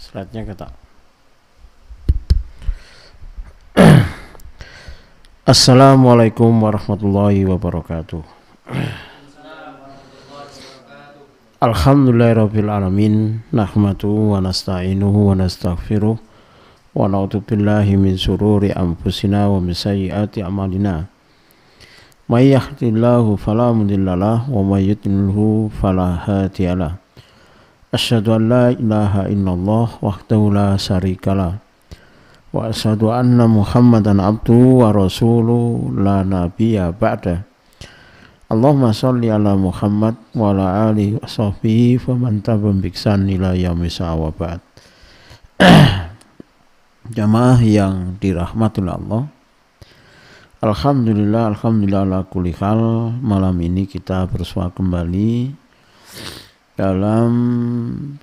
Slide-nya kata. Assalamualaikum warahmatullahi wabarakatuh. Alhamdulillahirabbil alamin, nahmaduhu wa nasta'inuhu wa nastaghfiruh wa na'udzu billahi min syururi anfusina wa min sayyiati a'malina. May yahdihillahu fala mudhillalah wa may yudlilhu fala hadiyalah. Asyhadu an la ilaha illallah wahdahu la syarikalah wa asyhadu anna Muhammadan abduhu wa rasuluhu la nabiyya ba'da. Allahumma sholli ala Muhammad wa ala alihi wa sahbihi wa man tabi'ahum bi ihsan ila yaumil wa ba'd. Jamaah yang dirahmati Allah, alhamdulillah ala kulli hal. Malam ini kita bersua kembali dalam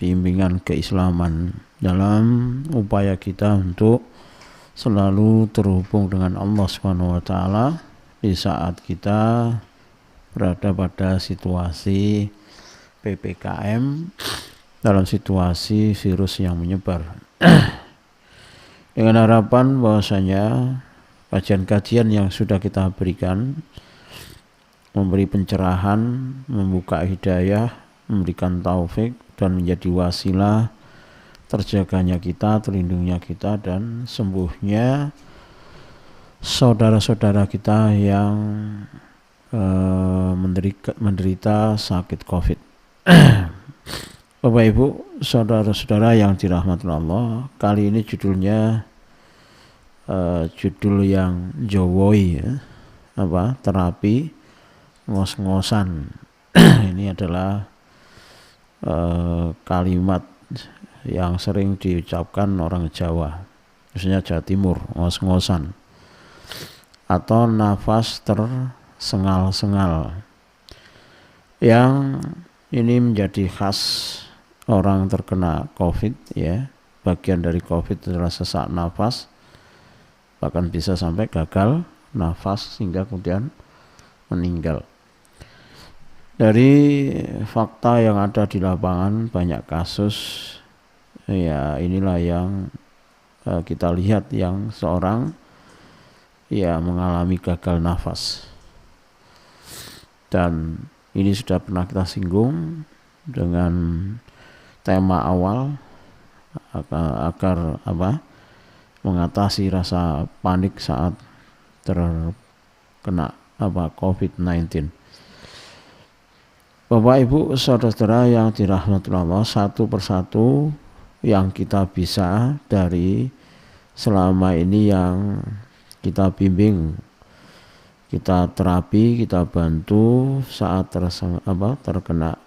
bimbingan keislaman, dalam upaya kita untuk selalu terhubung dengan Allah SWT di saat kita berada pada situasi PPKM, dalam situasi virus yang menyebar. Dengan harapan bahwasanya kajian-kajian yang sudah kita berikan memberi pencerahan, membuka hidayah, memberikan taufik dan menjadi wasilah terjaganya kita, terlindungnya kita dan sembuhnya saudara-saudara kita yang menderita sakit COVID. Bapak Ibu, saudara-saudara yang dirahmati Allah, kali ini judulnya judul yang Jowoi, terapi ngos-ngosan. Ini adalah kalimat yang sering diucapkan orang Jawa, khususnya Jawa Timur, ngos-ngosan atau nafas tersengal-sengal, yang ini menjadi khas orang terkena COVID, ya. Bagian dari COVID adalah sesak nafas, bahkan bisa sampai gagal nafas sehingga kemudian meninggal. Dari fakta yang ada di lapangan, banyak kasus, ya inilah yang kita lihat, yang seorang ya mengalami gagal nafas. Dan ini sudah pernah kita singgung dengan tema awal agar mengatasi rasa panik saat terkena COVID-19. Bapak Ibu saudara-saudara yang dirahmati Allah, satu persatu yang kita bisa dari selama ini yang kita bimbing, kita terapi, kita bantu saat terkena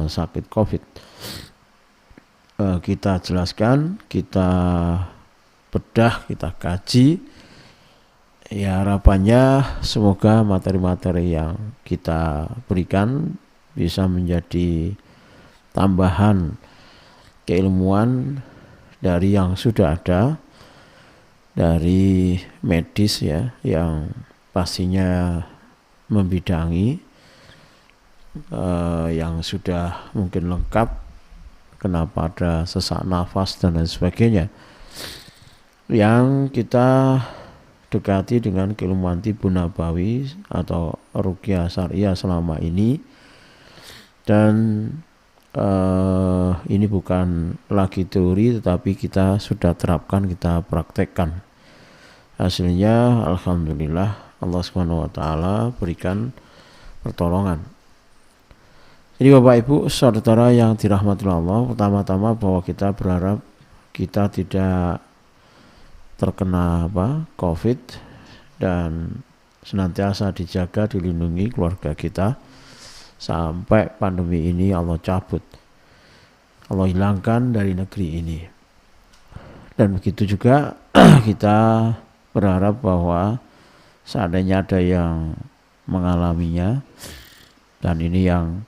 sakit COVID, kita jelaskan, kita bedah, kita kaji. Ya, harapannya semoga materi-materi yang kita berikan bisa menjadi tambahan keilmuan dari yang sudah ada, dari medis, ya, yang pastinya membidangi, yang sudah mungkin lengkap, kenapa ada sesak nafas dan lain sebagainya, yang kita dekati dengan keilmuan tibu nabawi atau ruqyah syariah selama ini. Dan ini bukan lagi teori, tetapi kita sudah terapkan, kita praktekkan. Hasilnya alhamdulillah Allah SWT berikan pertolongan. Jadi Bapak Ibu saudara yang dirahmati Allah, pertama-tama bahwa kita berharap kita tidak terkena COVID dan senantiasa dijaga, dilindungi keluarga kita sampai pandemi ini Allah cabut, Allah hilangkan dari negeri ini. Dan begitu juga kita berharap bahwa seandainya ada yang mengalaminya, dan ini yang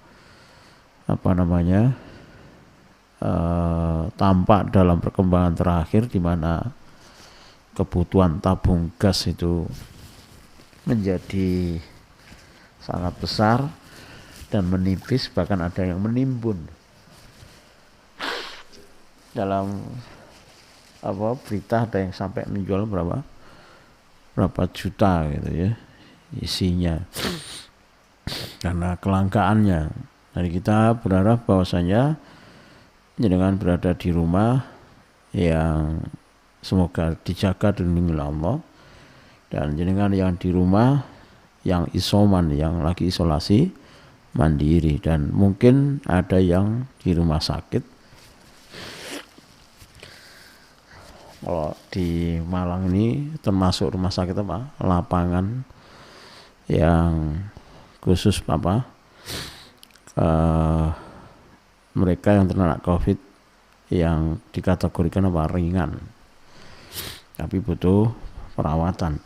tampak dalam perkembangan terakhir, di mana kebutuhan tabung gas itu menjadi sangat besar dan menipis, bahkan ada yang menimbun. dalam berita ada yang sampai menjual berapa juta gitu ya isinya karena kelangkaannya. Jadi kita berharap bahwasanya dengan berada di rumah yang semoga dijaga dan dilindungi oleh Allah, dan jenengan yang di rumah yang isoman, yang lagi isolasi mandiri, dan mungkin ada yang di rumah sakit. Kalau di Malang ini termasuk rumah sakit lapangan yang khusus mereka yang terkena COVID yang dikategorikan ringan tapi butuh perawatan.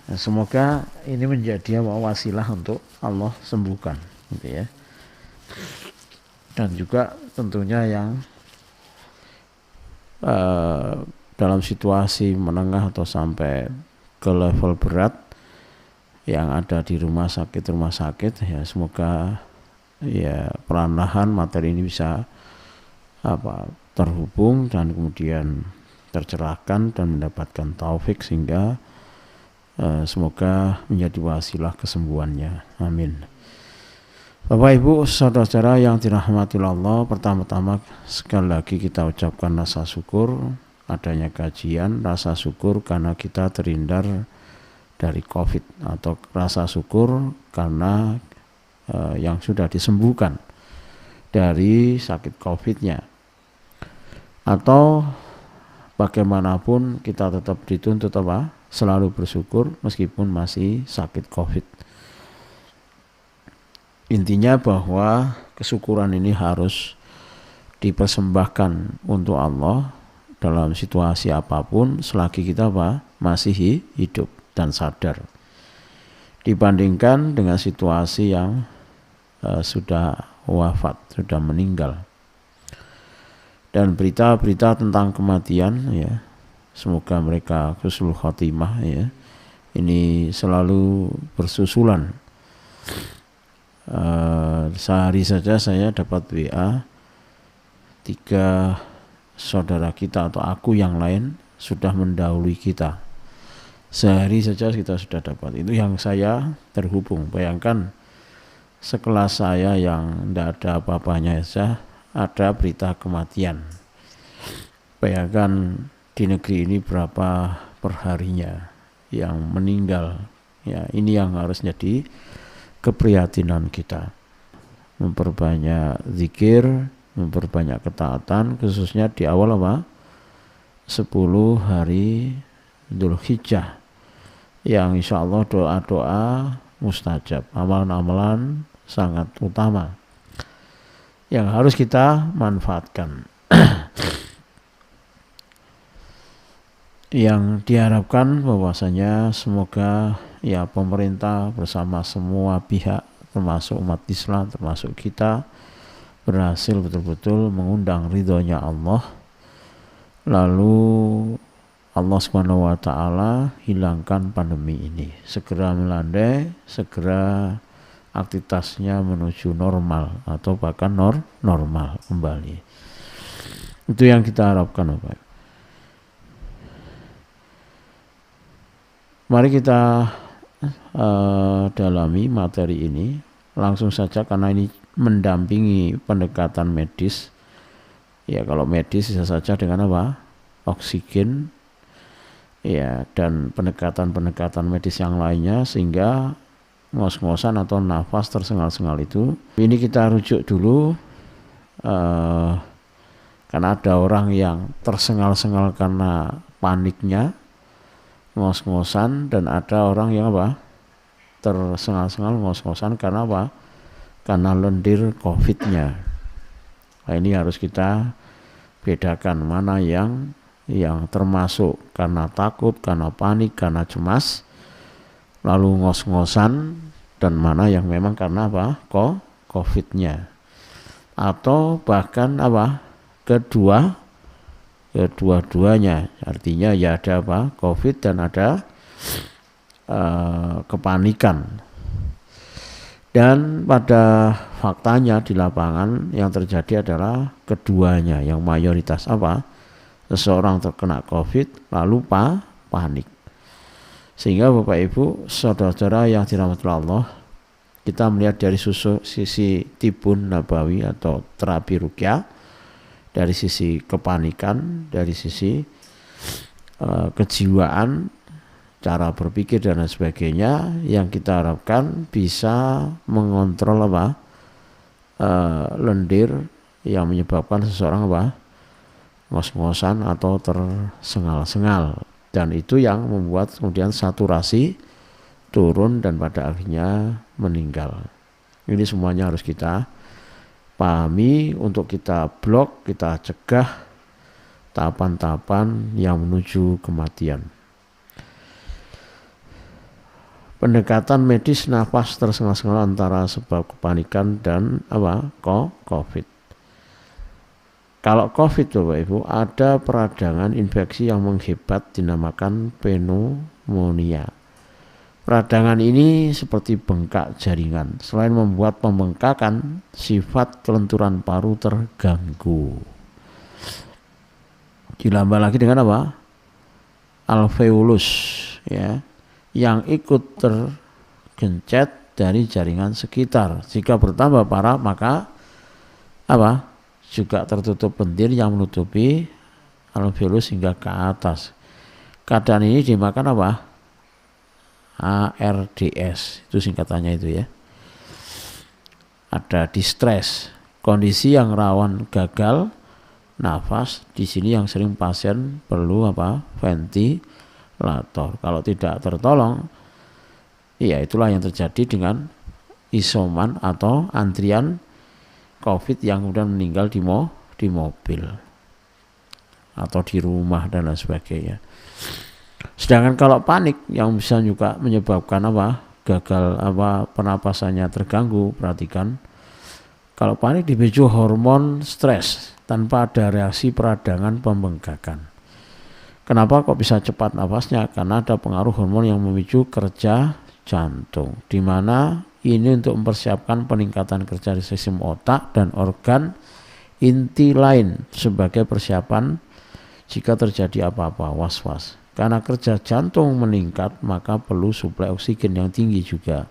Nah, semoga ini menjadi wasilah untuk Allah sembuhkan gitu ya. Dan juga tentunya yang dalam situasi menengah atau sampai ke level berat yang ada di rumah sakit ya, semoga ya perlahan materi ini bisa terhubung dan kemudian tercerahkan dan mendapatkan taufik sehingga semoga menjadi wasilah kesembuhannya. Amin. Bapak Ibu saudara-saudara yang dirahmati Allah, pertama-tama sekali lagi kita ucapkan rasa syukur adanya kajian, rasa syukur karena kita terhindar dari COVID, atau rasa syukur karena yang sudah disembuhkan dari sakit COVID-nya. Atau bagaimanapun kita tetap dituntut selalu bersyukur meskipun masih sakit COVID. Intinya bahwa kesyukuran ini harus dipersembahkan untuk Allah dalam situasi apapun selagi kita masih hidup dan sadar, dibandingkan dengan situasi yang sudah wafat, sudah meninggal. Dan berita-berita tentang kematian ya, semoga mereka husnul khotimah ya, ini selalu bersusulan. Sehari saja saya dapat WA 3 saudara kita atau aku yang lain sudah mendahului kita. Sehari saja kita sudah dapat. Itu yang saya terhubung. Bayangkan sekelas saya yang tidak ada apa-apanya saja ada berita kematian. Bayangkan di negeri ini berapa perharinya yang meninggal. Ya, ini yang harus jadi keprihatinan kita. Memperbanyak zikir, memperbanyak ketaatan, khususnya di awal 10 hari Dzulhijjah, yang insya Allah doa-doa mustajab, amalan-amalan sangat utama yang harus kita manfaatkan. Yang diharapkan bahwasanya semoga ya pemerintah bersama semua pihak termasuk umat Islam, termasuk kita, berhasil betul-betul mengundang ridhonya Allah, lalu Allah Subhanahu wa ta'ala hilangkan pandemi ini, segera melandai, segera aktivitasnya menuju normal atau bahkan normal kembali. Itu yang kita harapkan, Bapak. Mari kita dalami materi ini langsung saja, karena ini mendampingi pendekatan medis. Ya, kalau medis bisa saja dengan oksigen, ya, dan pendekatan-pendekatan medis yang lainnya, sehingga ngos-ngosan atau nafas tersengal-sengal itu. Ini kita rujuk dulu, karena ada orang yang tersengal-sengal karena paniknya, ngos-ngosan, dan ada orang yang tersengal-sengal ngos-ngosan karena karena lendir COVID-nya. Nah, ini harus kita bedakan mana yang termasuk karena takut, karena panik, karena cemas, lalu ngos-ngosan, dan mana yang memang karena COVID-nya, atau bahkan kedua-duanya. Artinya ya ada COVID dan ada kepanikan. Dan pada faktanya di lapangan yang terjadi adalah keduanya, yang mayoritas apa? Seseorang terkena COVID lalu panik. Sehingga Bapak Ibu, saudara-saudara yang dirahmati Allah, kita melihat dari sisi tibun nabawi atau terapi ruqyah, dari sisi kepanikan, dari sisi kejiwaan, cara berpikir dan lain sebagainya, yang kita harapkan bisa mengontrol apa? Lendir yang menyebabkan seseorang apa? Ngos-ngosan atau tersengal-sengal, dan itu yang membuat kemudian saturasi turun dan pada akhirnya meninggal. Ini semuanya harus kita pahami untuk kita blok, kita cegah tahapan-tahapan yang menuju kematian. Pendekatan medis nafas tersengal-sengal antara sebab kepanikan dan COVID. Kalau COVID, Bapak Ibu, ada peradangan infeksi yang menghebat dinamakan pneumonia. Peradangan ini seperti bengkak jaringan. Selain membuat pembengkakan, sifat kelenturan paru terganggu. Dilambah lagi dengan apa? Alveolus, ya, yang ikut tergencet dari jaringan sekitar. Jika bertambah parah, maka apa? Juga tertutup lendir yang menutupi alveolus hingga ke atas. Keadaan ini dinamakan apa? ARDS, itu singkatannya itu ya. Ada distress, kondisi yang rawan gagal nafas. Di sini yang sering pasien perlu apa? Ventilator. Kalau tidak tertolong, ya itulah yang terjadi dengan isoman atau antrian COVID yang kemudian meninggal di mobil atau di rumah dan lain sebagainya. Sedangkan kalau panik yang bisa juga menyebabkan apa? Gagal pernapasannya terganggu. Perhatikan, kalau panik dipicu hormon stres tanpa ada reaksi peradangan pembengkakan. Kenapa kok bisa cepat nafasnya? Karena ada pengaruh hormon yang memicu kerja jantung, di mana ini untuk mempersiapkan peningkatan kerja di sistem otak dan organ inti lain sebagai persiapan jika terjadi apa-apa, was-was. Karena kerja jantung meningkat, maka perlu suplai oksigen yang tinggi juga.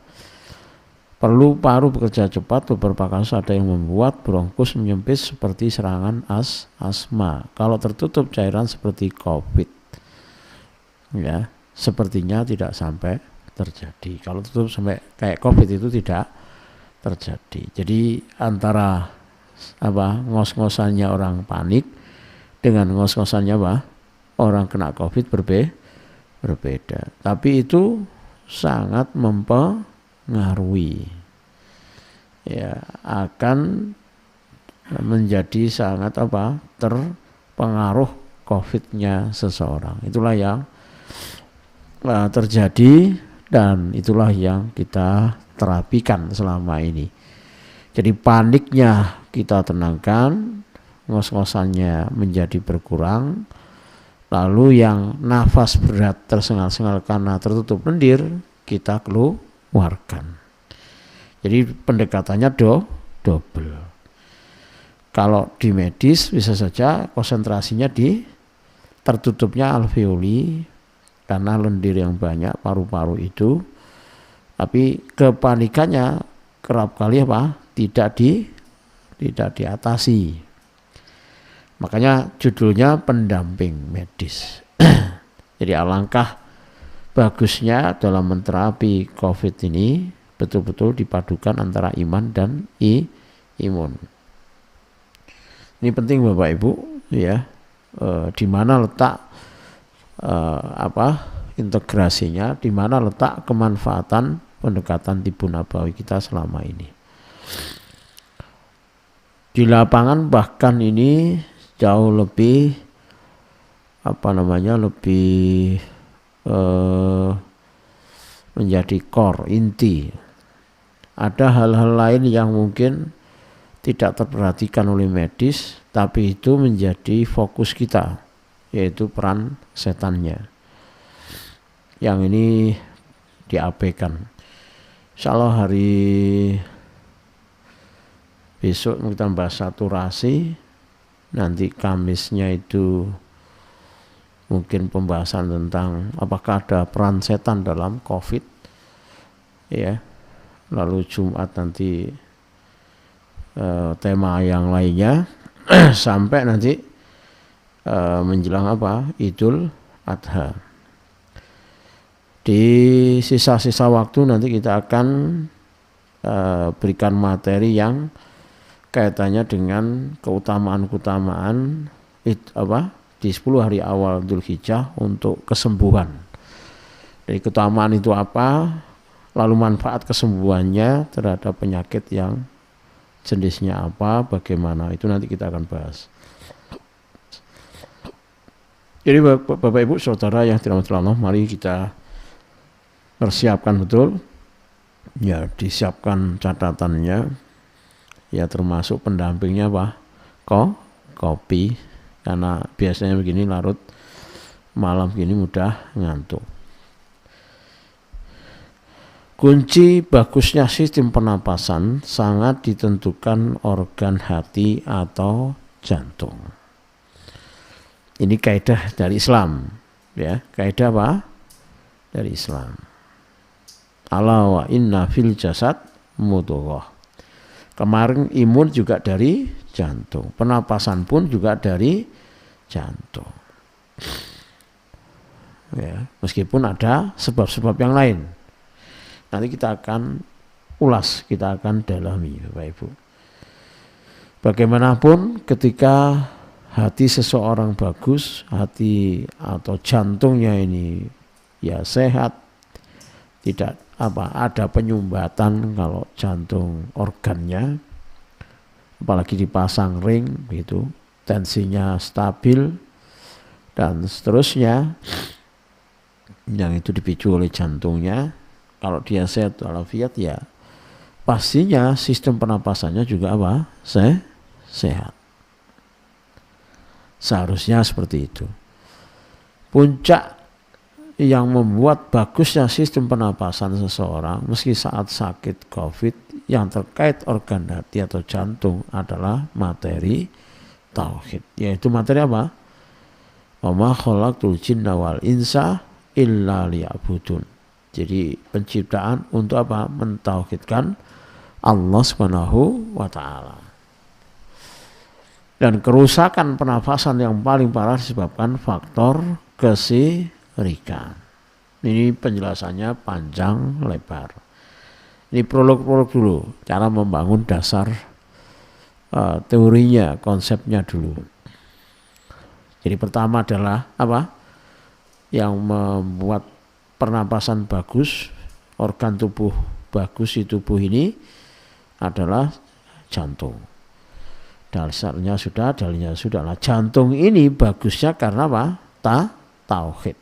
Perlu paru bekerja cepat. Beberapa kasus ada yang membuat bronkus menyempit seperti serangan asma. Kalau tertutup cairan seperti COVID, ya, sepertinya tidak sampai terjadi. Kalau tutup sampai kayak COVID itu tidak terjadi. Jadi antara ngos-ngosannya orang panik dengan ngos-ngosannya orang kena COVID berbeda. Tapi itu sangat mempengaruhi, ya, akan menjadi sangat terpengaruh COVID-nya seseorang. Itulah yang terjadi dan itulah yang kita terapikan selama ini. Jadi paniknya kita tenangkan, ngos-ngosannya menjadi berkurang, lalu yang nafas berat tersengal-sengal karena tertutup lendir kita keluarkan. Jadi pendekatannya double. Kalau di medis bisa saja konsentrasinya di tertutupnya alveoli karena lendir yang banyak paru-paru itu, tapi kepanikannya kerap kali tidak diatasi. Makanya judulnya pendamping medis. Jadi alangkah bagusnya dalam menterapi COVID ini betul-betul dipadukan antara iman dan imun. Ini penting Bapak Ibu, ya, di mana letak integrasinya, di mana letak kemanfaatan pendekatan tibu nabawi kita selama ini. Di lapangan bahkan ini jauh lebih lebih menjadi core, inti. Ada hal-hal lain yang mungkin tidak terperhatikan oleh medis, tapi itu menjadi fokus kita, yaitu peran setannya. Yang ini diabaikan. Insyaallah hari Besok kita bahas saturasi, nanti Kamisnya itu mungkin pembahasan tentang apakah ada peran setan dalam COVID, ya. Lalu Jumat nanti tema yang lainnya sampai nanti menjelang Idul Adha. Di sisa-sisa waktu nanti kita akan berikan materi yang kaitannya dengan keutamaan di 10 hari awal Dzulhijjah untuk kesembuhan. Jadi keutamaan itu apa, lalu manfaat kesembuhannya terhadap penyakit yang jenisnya apa, bagaimana, itu nanti kita akan bahas. Jadi Bapak Ibu Saudara yang dirahmati Allah, mari kita persiapkan betul, ya, disiapkan catatannya, ya, termasuk pendampingnya kopi, karena biasanya begini larut malam gini mudah ngantuk. Kunci bagusnya sistem pernapasan sangat ditentukan organ hati atau jantung. Ini kaidah dari Islam, ya, kaidah apa? Dari Islam. Ala wa inna fil jasad mudghah. Kemarin imun juga dari jantung, pernapasan pun juga dari jantung. Ya, meskipun ada sebab-sebab yang lain. Nanti kita akan ulas, kita akan dalami, Bapak Ibu. Bagaimanapun ketika hati seseorang bagus, hati atau jantungnya ini ya sehat, tidak ada penyumbatan kalau jantung organnya, apalagi dipasang ring gitu, tensinya stabil dan seterusnya, yang itu dipicu oleh jantungnya. Kalau dia sehat walafiat, ya pastinya sistem pernapasannya juga sehat. Seharusnya seperti itu. Puncak yang membuat bagusnya sistem pernapasan seseorang meski saat sakit COVID yang terkait organ hati atau jantung adalah materi tauhid, yaitu materi apa? Wa ma khalaqtul jinna wal insa illa liya'budun. Jadi penciptaan untuk apa? Mentauhidkan Allah Subhanahu wa taala. Dan kerusakan pernafasan yang paling parah disebabkan faktor kesirikan. Ini penjelasannya panjang lebar. Ini prolog-prolog dulu, cara membangun dasar teorinya, konsepnya dulu. Jadi pertama adalah apa? Yang membuat pernapasan bagus, organ tubuh bagus di tubuh ini adalah jantung. Dalilnya sudah. Nah, jantung ini bagusnya karena apa? Tauhid.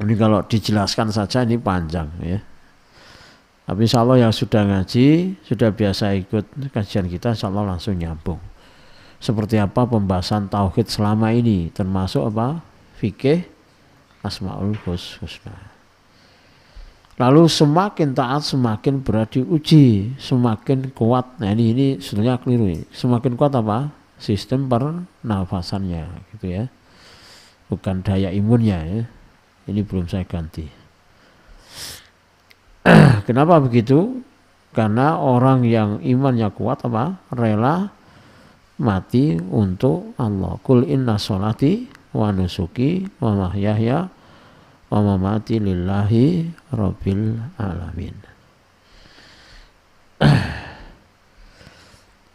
Ini kalau dijelaskan saja ini panjang, ya. Tapi insya Allah yang sudah ngaji, sudah biasa ikut kajian kita, insya Allah langsung nyambung. Seperti apa pembahasan tauhid selama ini, termasuk apa? Fikih Asmaul Husna. Lalu semakin taat semakin berat diuji, semakin kuat. Nah ini sebetulnya keliru ini. Semakin kuat apa? Sistem pernafasannya, gitu ya. Bukan daya imunnya, ya. Ini belum saya ganti. Kenapa begitu? Karena orang yang imannya kuat apa? Rela mati untuk Allah. Qul inna sholati wa nusuki wa mahyaya wa mamati lillahi rabbil alamin.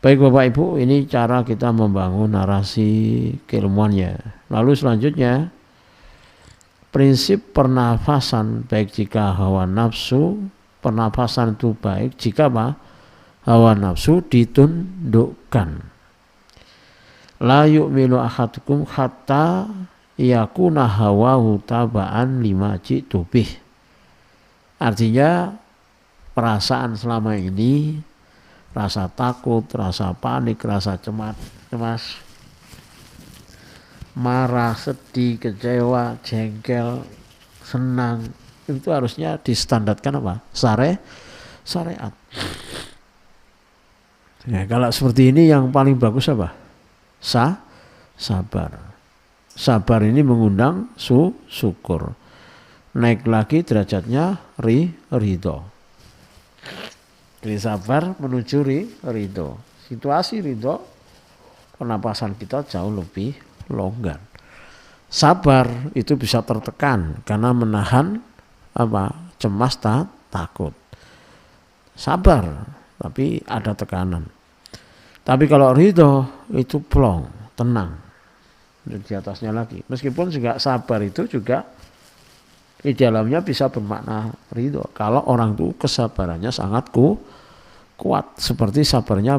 Baik Bapak Ibu, ini cara kita membangun narasi keilmuannya. Lalu selanjutnya, prinsip pernafasan baik jika hawa nafsu, pernafasan itu baik jika apa? Hawa nafsu ditundukkan. La yu'minu ahadukum hatta yakuna hawahu taba'an lima ji'tu bih. Artinya perasaan selama ini, rasa takut, rasa panik, rasa cemas, marah, sedih, kecewa, jengkel, senang, itu harusnya distandarkan apa? Syariat. Ya, kalau seperti ini yang paling bagus apa? Sabar. Sabar ini mengundang syukur. Naik lagi derajatnya ridho. Dari sabar menuju ridho. Situasi ridho, pernapasan kita jauh lebih longgar. Sabar itu bisa tertekan karena menahan cemas, takut. Sabar, tapi ada tekanan. Tapi kalau ridho itu plong, tenang. Di atasnya lagi. Meskipun juga sabar itu juga di dalamnya bisa bermakna ridho. Kalau orang itu kesabarannya sangat kuat. Seperti sabarnya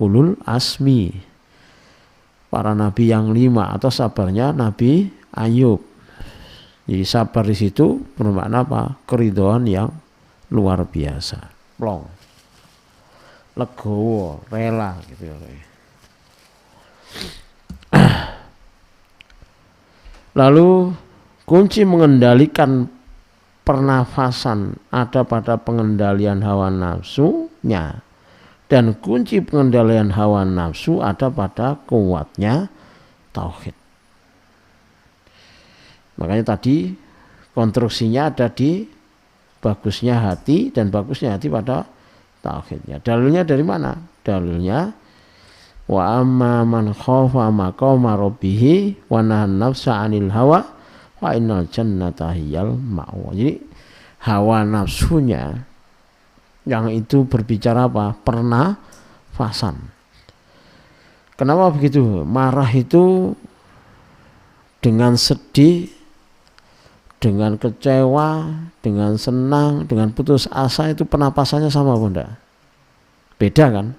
ulul asmi. Para nabi yang 5 atau sabarnya Nabi Ayub. Jadi sabar di situ bermakna keridhoan yang luar biasa. Plong. Legowo, rela gitu ya. Lalu kunci mengendalikan pernafasan ada pada pengendalian hawa nafsunya, dan kunci pengendalian hawa nafsu ada pada kuatnya tauhid. Makanya tadi konstruksinya ada di bagusnya hati dan bagusnya hati pada tauhidnya. Dalilnya dari mana? Dalilnya wa amma man khafa maqama rabbih wa nahan nafsa 'anil hawa fa innal jannata hiyal ma'wa. Jadi hawa nafsunya yang itu berbicara pernafasan. Kenapa begitu? Marah itu dengan sedih, dengan kecewa, dengan senang, dengan putus asa itu pernapasannya sama apa enggak? Beda kan?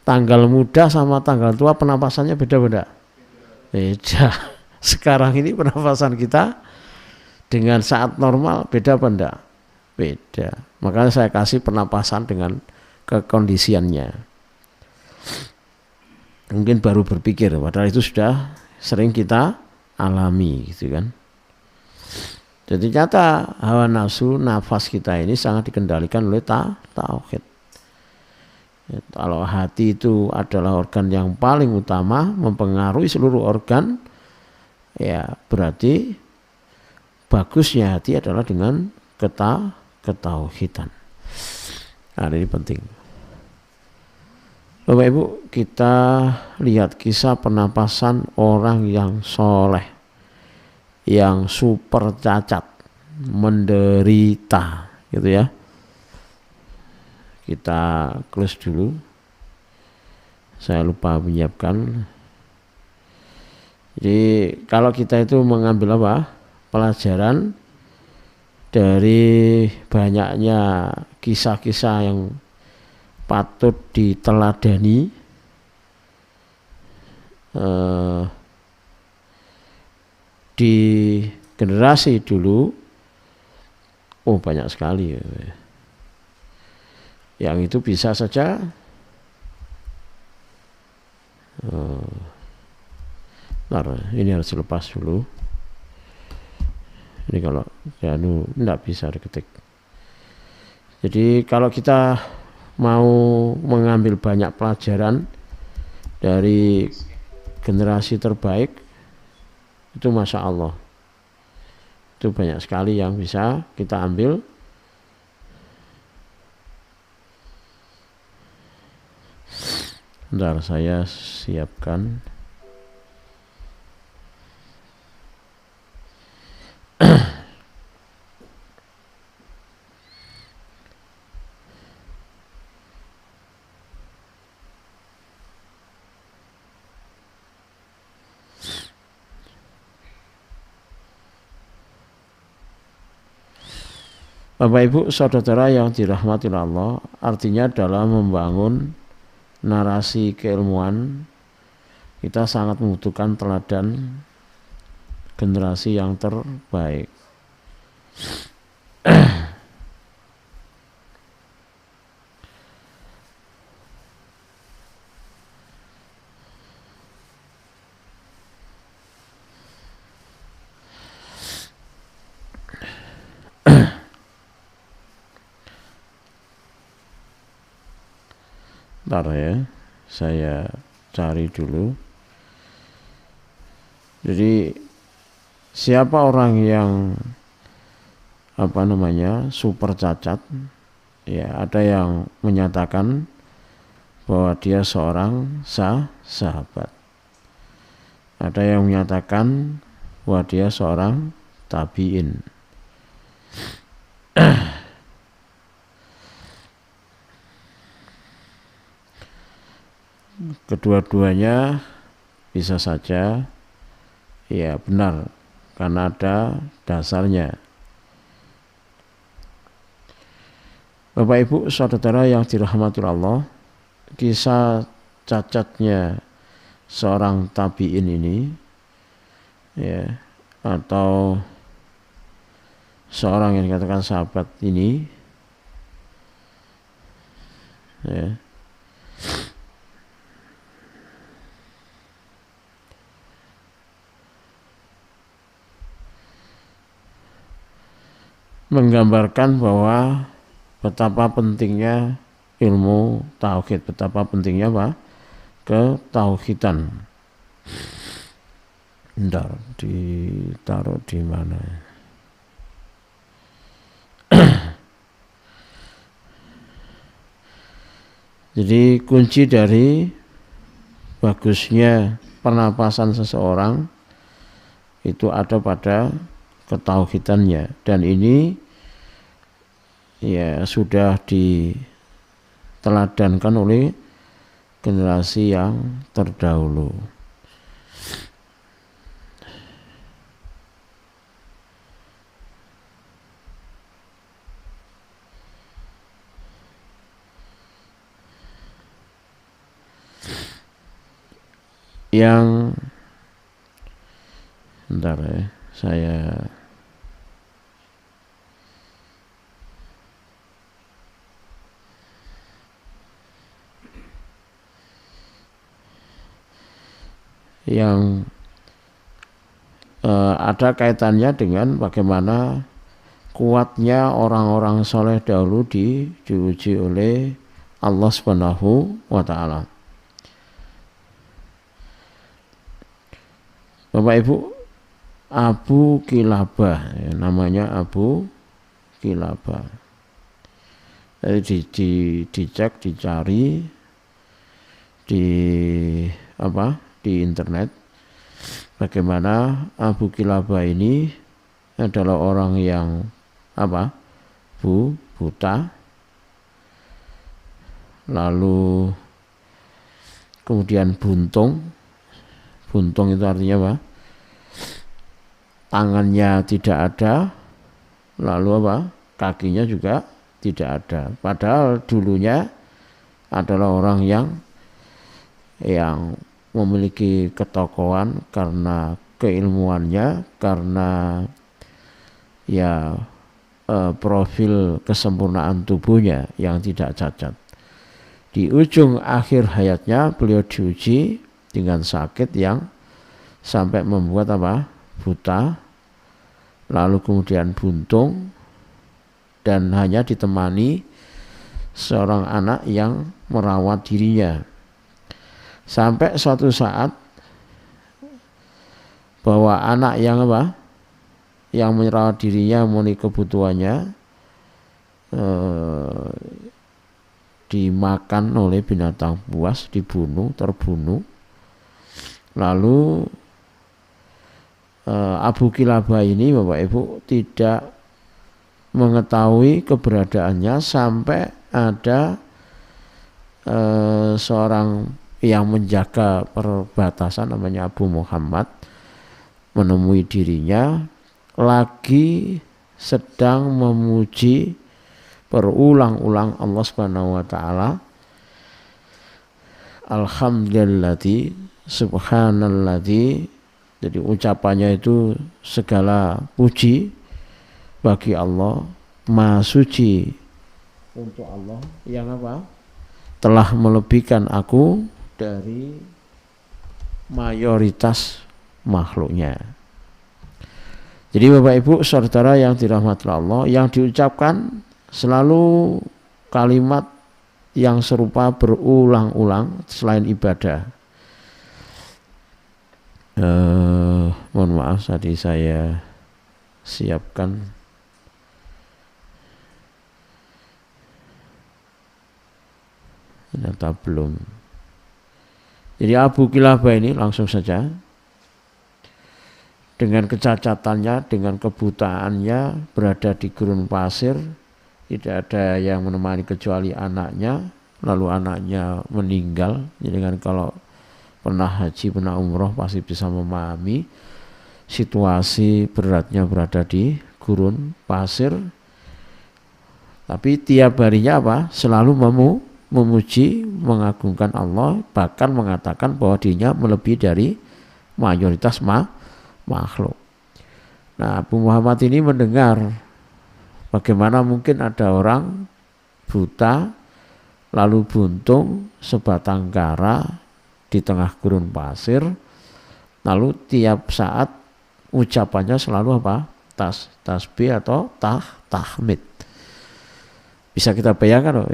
Tanggal muda sama tanggal tua pernapasannya beda. Sekarang ini pernapasan kita dengan saat normal beda apa enggak? Beda. Makanya saya kasih pernapasan dengan kekondisiannya. Mungkin baru berpikir, padahal itu sudah sering kita alami gitu kan. Jadi nyata hawa nafsu nafas kita ini sangat dikendalikan oleh tauhid. Kalau hati itu adalah organ yang paling utama mempengaruhi seluruh organ, ya berarti bagusnya hati adalah dengan ketauhidan. Nah, ini penting. Bapak Ibu, kita lihat kisah pernapasan orang yang soleh, yang super cacat, menderita gitu ya. Kita close dulu, saya lupa menyiapkan. Jadi kalau kita itu mengambil pelajaran dari banyaknya kisah-kisah yang patut diteladani, di generasi dulu, banyak sekali yang itu bisa saja ini harus dilepas dulu. Ini kalau tidak bisa diketik. Jadi kalau kita mau mengambil banyak pelajaran dari generasi terbaik, itu Masya Allah, itu banyak sekali yang bisa kita ambil. Bentar, saya siapkan. Bapak Ibu saudara yang dirahmati Allah, artinya dalam membangun narasi keilmuan kita sangat membutuhkan teladan generasi yang terbaik. Ntar ya, saya cari dulu. Jadi siapa orang yang super cacat, ya ada yang menyatakan bahwa dia seorang sahabat, ada yang menyatakan bahwa dia seorang tabi'in. Kedua-duanya bisa saja ya benar karena ada dasarnya. Bapak Ibu saudara yang dirahmati Allah, kisah cacatnya seorang tabi'in ini ya, atau seorang yang dikatakan sahabat ini ya, menggambarkan bahwa betapa pentingnya ilmu tauhid, betapa pentingnya ketauhidan. Bentar, ditaruh di mana? Jadi kunci dari bagusnya pernapasan seseorang itu ada pada ketauhidannya, dan ini ya sudah diteladankan oleh generasi yang terdahulu. Yang bentar ya, saya yang ada kaitannya dengan bagaimana kuatnya orang-orang soleh dahulu diuji oleh Allah Subhanahu wa ta'ala. Bapak Ibu, Abu Kilabah ya, namanya Abu Kilabah. Jadi dicek, dicari di internet bagaimana Abu Kilabah ini adalah orang yang buta, lalu kemudian buntung itu artinya apa? Tangannya tidak ada, lalu kakinya juga tidak ada. Padahal dulunya adalah orang yang memiliki ketokohan karena keilmuannya, karena profil kesempurnaan tubuhnya yang tidak cacat. Di ujung akhir hayatnya beliau diuji dengan sakit yang sampai membuat buta, lalu kemudian buntung, dan hanya ditemani seorang anak yang merawat dirinya. Sampai suatu saat bahwa anak yang merawat dirinya memenuhi kebutuhannya dimakan oleh binatang buas, terbunuh. Lalu Abu Kilabah ini Bapak Ibu tidak mengetahui keberadaannya sampai ada seorang yang menjaga perbatasan namanya Abu Muhammad menemui dirinya lagi sedang memuji berulang-ulang Allah Subhanahu wa ta'ala. Alhamdulilladzi subhanalladzi, jadi ucapannya itu segala puji bagi Allah, maha suci untuk Allah yang telah melebihkan aku dari mayoritas makhluknya. Jadi Bapak Ibu saudara yang dirahmati Allah, yang diucapkan selalu kalimat yang serupa berulang-ulang selain ibadah. Mohon maaf tadi saya siapkan ternyata belum. Jadi Abu Kilabah ini langsung saja dengan kecacatannya, dengan kebutaannya, berada di gurun pasir, tidak ada yang menemani kecuali anaknya, lalu anaknya meninggal. Jadi kan kalau pernah haji, pernah umroh pasti bisa memahami situasi beratnya berada di gurun pasir. Tapi tiap harinya apa? Selalu memuji, mengagungkan Allah, bahkan mengatakan bahwa dirinya melebihi dari mayoritas makhluk. Nah, Abu Muhammad ini mendengar bagaimana mungkin ada orang buta lalu buntung sebatang kara di tengah gurun pasir, lalu tiap saat ucapannya selalu apa? Tasbih atau tahmid. Bisa kita bayangkan loh,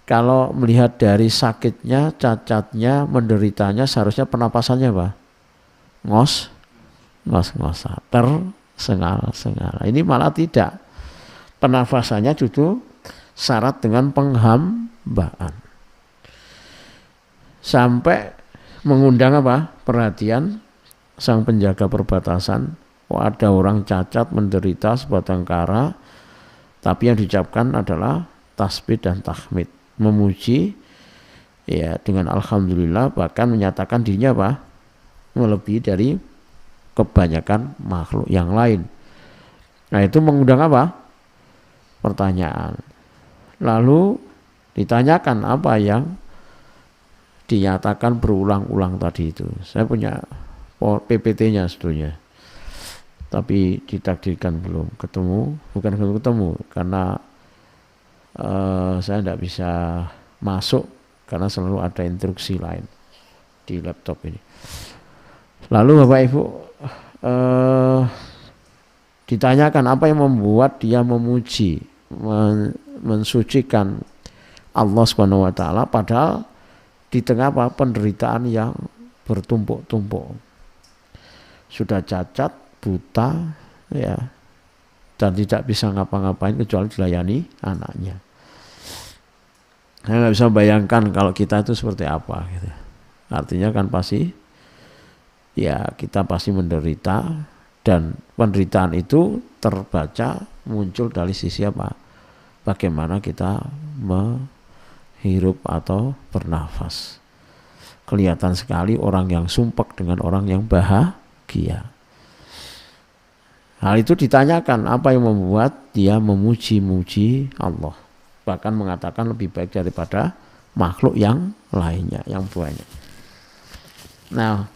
kalau melihat dari sakitnya, cacatnya, menderitanya, seharusnya pernapasannya apa? Ngos-ngosan, tersengal-sengal. Ini malah tidak. Pernafasannya justru syarat dengan penghambaan. Sampai mengundang apa? Perhatian sang penjaga perbatasan. Oh, ada orang cacat, menderita, sebatang kara, tapi yang diucapkan adalah tasbih dan tahmid, memuji ya dengan alhamdulillah, bahkan menyatakan dirinya apa? Melebihi dari kebanyakan makhluk yang lain. Nah, itu mengundang apa? Pertanyaan. Lalu ditanyakan apa yang dinyatakan berulang-ulang tadi itu. Saya punya PPT-nya sebetulnya, tapi ditakdirkan belum ketemu karena saya tidak bisa masuk karena selalu ada instruksi lain di laptop ini. Lalu Bapak Ibu ditanyakan apa yang membuat dia memuji, mensucikan Allah Subhanahu wa taala padahal di tengah apa? Penderitaan yang bertumpuk-tumpuk. Sudah cacat, buta, ya, dan tidak bisa ngapa-ngapain kecuali dilayani anaknya. Saya nggak bisa bayangkan kalau kita itu seperti apa gitu. Artinya kan pasti ya kita pasti menderita, dan penderitaan itu terbaca muncul dari sisi apa? Bagaimana kita menghirup atau bernafas. Kelihatan sekali orang yang sumpek dengan orang yang bahagia. Hal itu ditanyakan apa yang membuat dia memuji-muji Allah, bahkan mengatakan lebih baik daripada makhluk yang lainnya, yang banyak. Nah,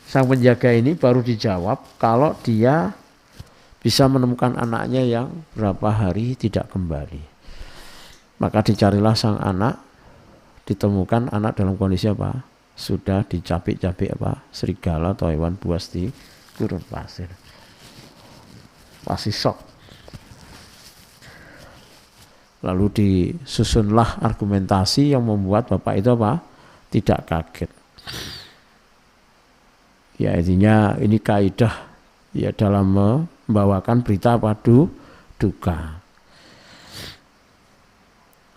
sang penjaga ini baru dijawab kalau dia bisa menemukan anaknya yang berapa hari tidak kembali. Maka dicarilah sang anak, ditemukan anak dalam kondisi apa? Sudah dicapik-capik apa? Serigala atau hewan buas di gurun pasir. Pasti shock. Lalu disusunlah argumentasi yang membuat bapak itu apa? Tidak kaget. Ya, intinya ini kaidah ya dalam membawakan berita apa? Duka.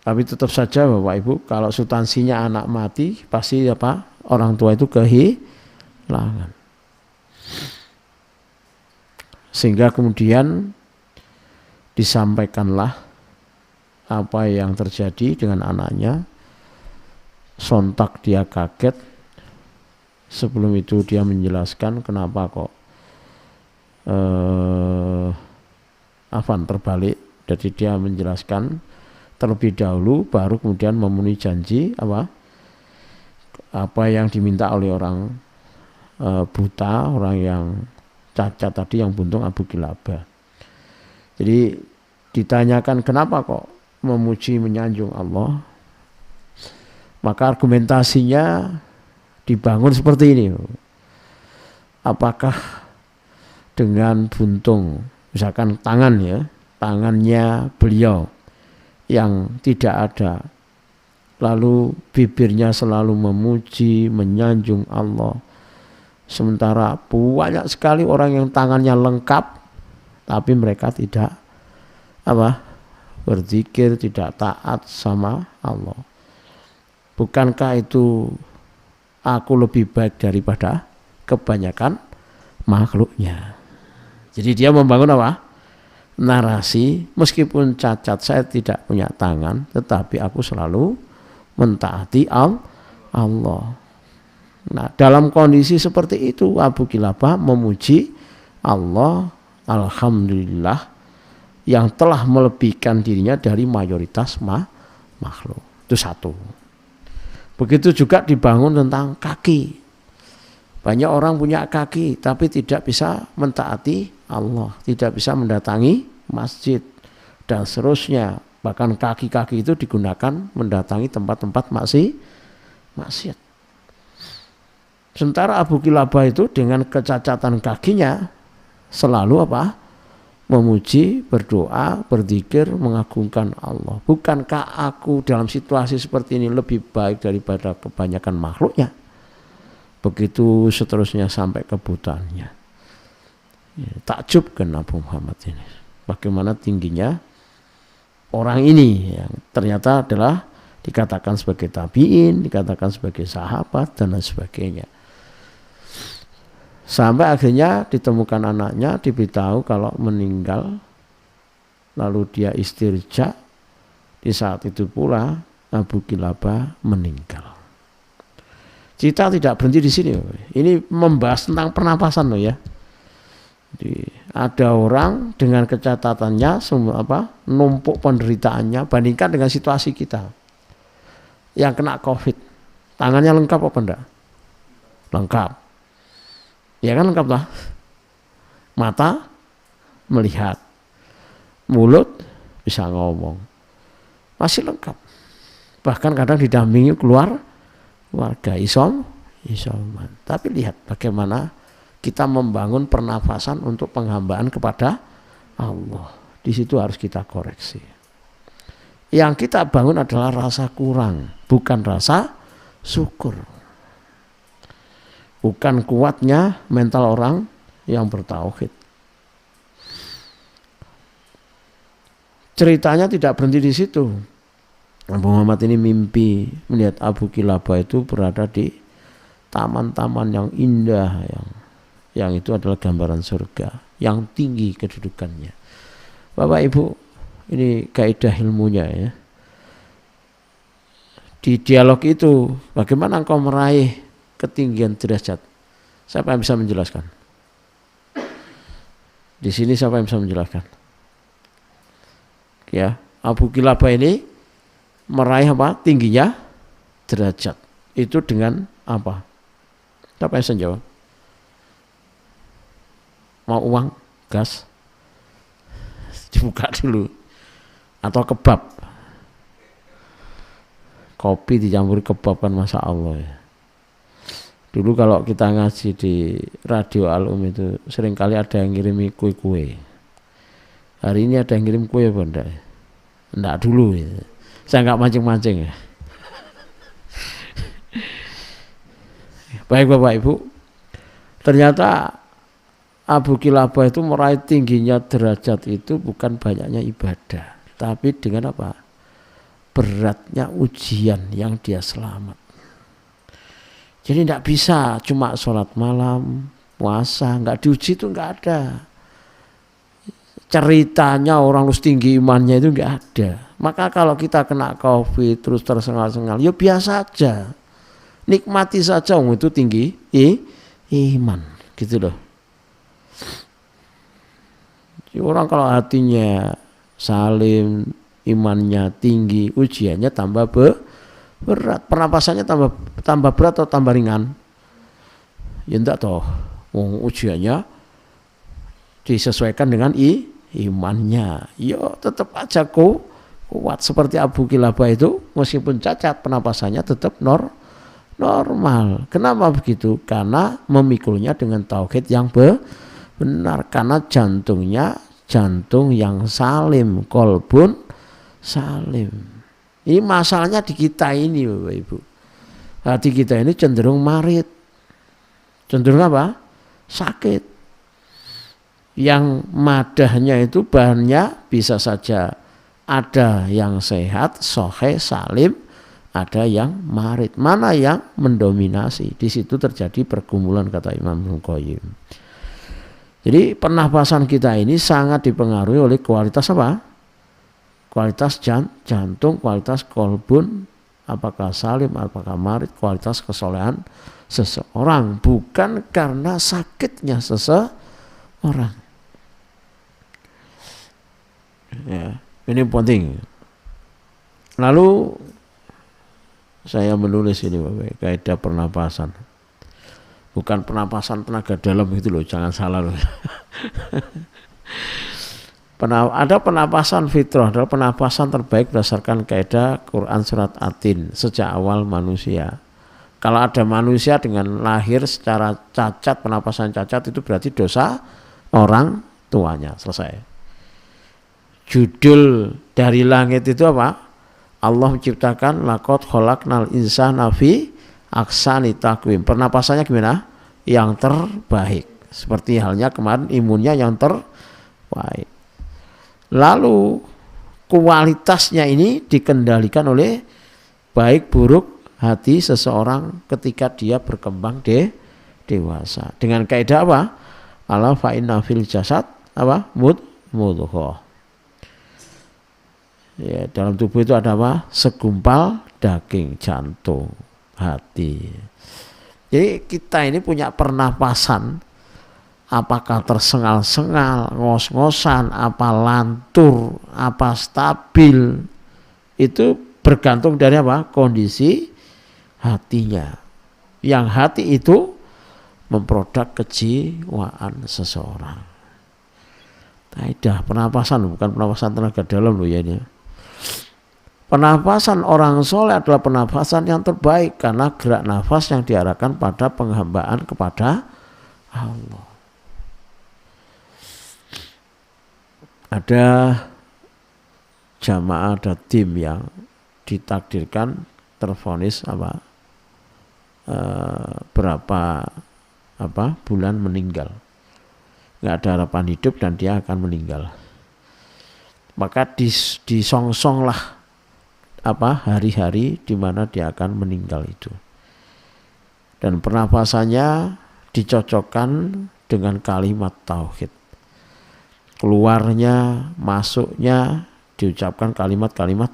Tapi tetap saja Bapak Ibu, kalau substansinya anak mati pasti apa? Orang tua itu kehilangan. Sehingga kemudian disampaikanlah apa yang terjadi dengan anaknya. Sontak dia kaget. Sebelum itu dia menjelaskan kenapa kok terbalik. Jadi dia menjelaskan terlebih dahulu, baru kemudian memenuhi janji apa yang diminta oleh orang buta, orang yang cacat tadi, yang buntung, Abu Kilabah. Jadi ditanyakan kenapa kok memuji menyanjung Allah, maka argumentasinya dibangun seperti ini. Apakah dengan buntung, misalkan tangannya beliau yang tidak ada lalu bibirnya selalu memuji, menyanjung Allah. Sementara banyak sekali orang yang tangannya lengkap tapi mereka tidak berzikir, tidak taat sama Allah. Bukankah itu aku lebih baik daripada kebanyakan makhluknya? Jadi dia membangun narasi, meskipun cacat, saya tidak punya tangan, tetapi aku selalu mentaati Allah. Nah, dalam kondisi seperti itu Abu Kilabah memuji Allah, alhamdulillah, yang telah melebihkan dirinya dari mayoritas makhluk. Itu satu. Begitu juga dibangun tentang kaki. Banyak orang punya kaki tapi tidak bisa mentaati Allah, tidak bisa mendatangi masjid dan seterusnya. Bahkan kaki-kaki itu digunakan mendatangi tempat-tempat maksiat. Sementara Abu Kilabah itu dengan kecacatan kakinya selalu memuji, berdoa, berzikir, mengagungkan Allah. Bukankah aku dalam situasi seperti ini lebih baik daripada kebanyakan makhluknya? Begitu seterusnya sampai kebutuhannya. Takjub kan Abu Muhammad ini. Bagaimana tingginya orang ini yang ternyata adalah dikatakan sebagai tabi'in, dikatakan sebagai sahabat dan lain sebagainya. Sampai akhirnya ditemukan anaknya, diberitahu kalau meninggal, lalu dia istirja. Di saat itu pula Abu Kilabah meninggal. Kita tidak berhenti di sini. Ini membahas tentang pernapasan loh ya. Jadi, ada orang dengan kecatatannya numpuk penderitaannya, bandingkan dengan situasi kita yang kena COVID, tangannya lengkap apa enggak? Lengkap. Ya kan lengkap lah. Mata melihat, mulut bisa ngomong, masih lengkap. Bahkan kadang didampingi keluarga isoman. Tapi lihat bagaimana kita membangun pernafasan untuk penghambaan kepada Allah. Di situ harus kita koreksi. Yang kita bangun adalah rasa kurang, bukan rasa syukur. Bukan kuatnya mental orang yang bertauhid. Ceritanya tidak berhenti di situ. Abu Muhammad ini mimpi melihat Abu Kilabah itu berada di taman-taman yang indah, yang itu adalah gambaran surga, yang tinggi kedudukannya. Bapak Ibu, ini kaidah ilmunya ya. Di dialog itu, bagaimana engkau meraih ketinggian derajat? Siapa yang bisa menjelaskan? Di sini siapa yang bisa menjelaskan? Ya, Abu Kilabah ini meraih tingginya derajat. Itu dengan apa? Siapa yang bisa jawab? Mau uang, gas, dibuka dulu, atau kebab, kopi dicampur kebab kan masya Allah ya. Dulu kalau kita ngaji di Radio Al-Um itu seringkali ada yang ngirimi kue-kue. Hari ini ada yang ngirim kue apa enggak? Enggak dulu ya. Saya enggak mancing-mancing ya. Baik Bapak Ibu, ternyata Abu Kilabah itu meraih tingginya derajat itu bukan banyaknya ibadah, tapi dengan apa? Beratnya ujian yang dia selamat. Jadi tidak bisa cuma sholat malam, puasa, nggak diuji itu nggak ada. Ceritanya orang harus tinggi imannya itu nggak ada. Maka kalau kita kena COVID terus tersengal-sengal, ya biasa aja. Nikmati saja itu tinggi iman, gitu loh. Orang kalau hatinya salim, imannya tinggi, ujiannya tambah berat, pernapasannya tambah berat atau tambah ringan? Ya enggak toh, ujiannya disesuaikan dengan imannya. Ya tetap aja kuat seperti Abu Kilabah itu, meskipun cacat pernapasannya tetap normal. Kenapa begitu? Karena memikulnya dengan tauhid yang benar, karena jantungnya jantung yang salim, kolbun salim. Ini masalahnya di kita ini Bapak Ibu. Hati kita ini cenderung marit. Cenderung apa? Sakit. Yang madahnya itu banyak, bisa saja ada yang sehat, sahih, salim, ada yang marit. Mana yang mendominasi? Di situ terjadi pergumulan kata Imam Ibnu Qayyim. Jadi pernapasan kita ini sangat dipengaruhi oleh kualitas apa? Kualitas jantung, kualitas kolbun, apakah salim, apakah marit, kualitas kesolehan seseorang, bukan karena sakitnya seseorang. Ya, ini penting. Lalu saya menulis ini Bapak, kaidah pernapasan. Bukan pernapasan tenaga dalam itu loh, jangan salah loh. Ada penapasan fitrah, adalah penapasan terbaik berdasarkan kaidah Quran surat Atin sejak awal manusia. Kalau ada manusia dengan lahir secara cacat, penapasan cacat itu berarti dosa orang tuanya. Selesai. Judul dari langit itu apa? Allah menciptakan laqad khalaqnal insana fi ahsani taqwim. Pernapasannya gimana? Yang terbaik. Seperti halnya kemarin imunnya yang terbaik. Lalu kualitasnya ini dikendalikan oleh baik buruk hati seseorang ketika dia berkembang dewasa. Dengan kaidah apa? Ala fa inna fil jasad apa? Mudghah. Ya, dalam tubuh itu ada apa? Segumpal daging, jantung, hati. Jadi kita ini punya pernapasan. Apakah tersengal-sengal, ngos-ngosan, apa lantur, apa stabil, itu bergantung dari apa? Kondisi hatinya. Yang hati itu memproduk kejiwaan seseorang. Kaidah pernapasan, bukan pernapasan tenaga dalam loh ya ini. Pernapasan orang soleh adalah pernapasan yang terbaik karena gerak nafas yang diarahkan pada penghambaan kepada Allah. Ada jamaah, ada tim yang ditakdirkan tervonis berapa bulan meninggal, nggak ada harapan hidup dan dia akan meninggal. Maka disongsonglah hari-hari di mana dia akan meninggal itu, dan pernapasannya dicocokkan dengan kalimat tauhid. Keluarnya, masuknya diucapkan kalimat-kalimat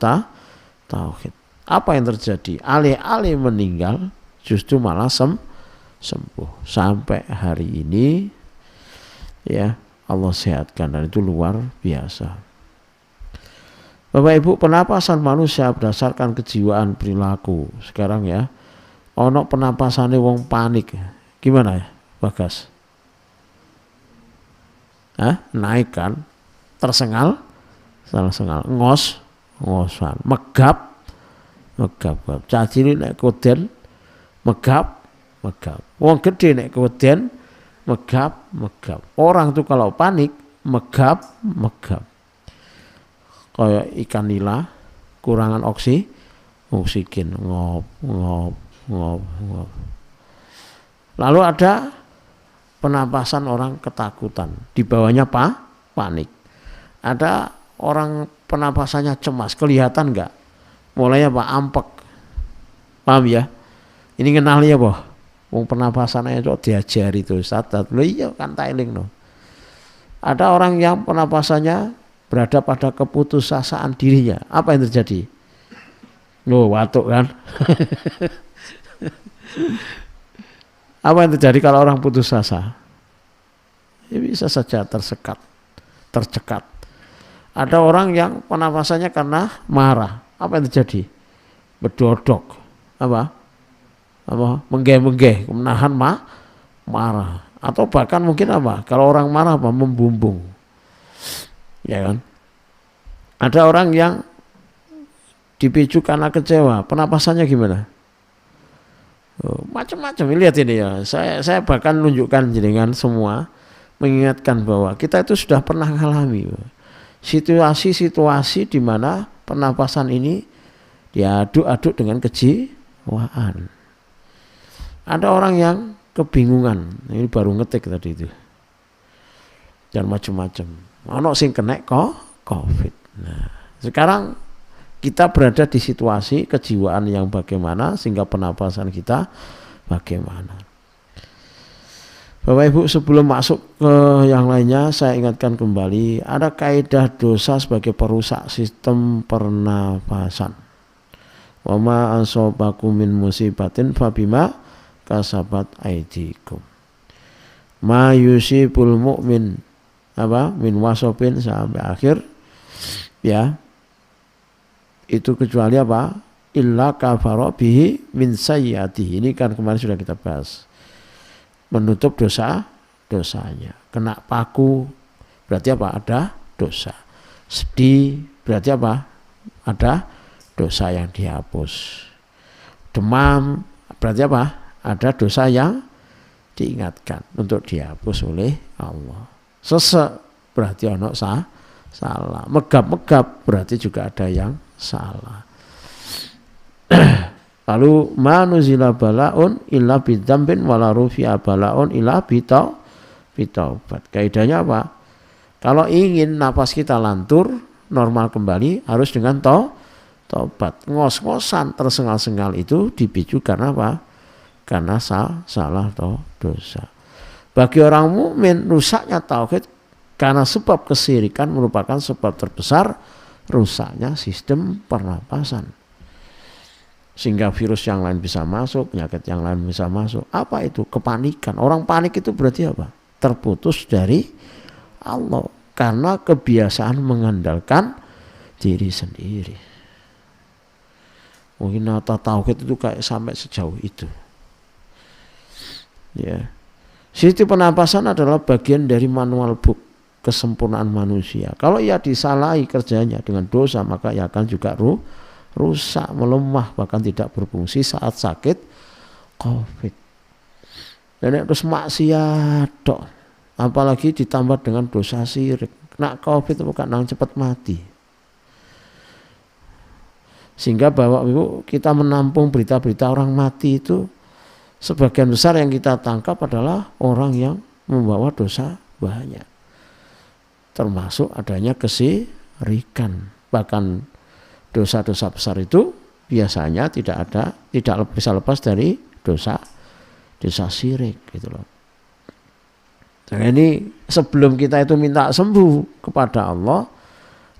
tauhid. Apa yang terjadi? Alih-alih meninggal justru malah sembuh. Sampai hari ini ya Allah sehatkan, dan itu luar biasa. Bapak Ibu, penapasan manusia berdasarkan kejiwaan perilaku. Sekarang ya, ono penapasane wong panik. Gimana ya, Bagas? Naik kan, tersengal, ngosan, megap, cacili nek kuden, megap, wong gede nek kuden, megap. Orang tuh kalau panik, megap, kayak ikan nila, kurangan oksigen, ngop. Lalu ada penapasan orang ketakutan, di bawahnya panik. Ada orang penapasannya cemas, kelihatan enggak? Mulai ampek. Paham ya? Ini kenal ya, boh. Wong penapasannya itu diajari tuh Ustaz. Lho iya kan tailing no. Ada orang yang penapasannya berada pada keputusasaan dirinya. Apa yang terjadi? Loh, watuk kan? Apa yang terjadi kalau orang putus asa? Ya bisa saja tercekat. Ada orang yang penapasannya karena marah. Apa yang terjadi? Berdodok. Apa? Menggeh, menahan marah. Atau bahkan mungkin apa? Kalau orang marah apa? Membumbung. Ya kan? Ada orang yang dipicu karena kecewa. Penapasannya gimana? Macam-macam. Lihat ini ya, saya bahkan nunjukkan jenengan semua, mengingatkan bahwa kita itu sudah pernah mengalami situasi-situasi di mana pernapasan ini diaduk-aduk dengan kejiwaan. Ada orang yang kebingungan, ini baru ngetik tadi itu, dan macam-macam. Ono sing kena COVID. Nah, sekarang kita berada di situasi kejiwaan yang bagaimana, sehingga pernapasan kita bagaimana. Bapak Ibu, sebelum masuk ke yang lainnya, saya ingatkan kembali, ada kaidah dosa sebagai perusak sistem pernapasan. Wa ma asobakum min musibatin fabima kasabat aidikum. Ma yusibul mu'min min wasobin sampai akhir, ya. Itu kecuali apa? Illa kafara bihi min sayyiatihi. Ini kan kemarin sudah kita bahas. Menutup dosanya. Kena paku berarti apa? Ada dosa. Sedih berarti apa? Ada dosa yang dihapus. Demam berarti apa? Ada dosa yang diingatkan untuk dihapus oleh Allah. Sesek berarti ono salah. Megap-megap berarti juga ada yang salah. Lalu manuzila balaun illa bidzambin wala rufi'a balaun illa bitaubat. Kaidahnya apa? Kalau ingin napas kita lantur, normal kembali, harus dengan taubat. Ngos-ngosan tersengal-sengal itu dipicu karena apa? Karena salah atau dosa. Bagi orang mukmin, rusaknya tauhid karena sebab kesyirikan merupakan sebab terbesar rusaknya sistem pernapasan. Sehingga virus yang lain bisa masuk, penyakit yang lain bisa masuk. Apa itu? Kepanikan. Orang panik itu berarti apa? Terputus dari Allah. Karena kebiasaan mengandalkan diri sendiri. Mungkin nata tauhid itu kayak sampai sejauh itu. Ya. Sistem pernapasan adalah bagian dari manual book kesempurnaan manusia. Kalau ia disalahi kerjanya dengan dosa, maka ia akan juga rusak, melemah, bahkan tidak berfungsi saat sakit COVID. Dan terus maksiat dok, apalagi ditambah dengan dosa syirik. Nak COVID itu bukan nang cepat mati. Sehingga Bapak Ibu, kita menampung berita-berita orang mati itu sebagian besar yang kita tangkap adalah orang yang membawa dosa banyak. Termasuk adanya kesyirikan. Bahkan dosa-dosa besar itu biasanya tidak bisa lepas dari dosa syirik gitu loh. Nah, ini sebelum kita itu minta sembuh kepada Allah,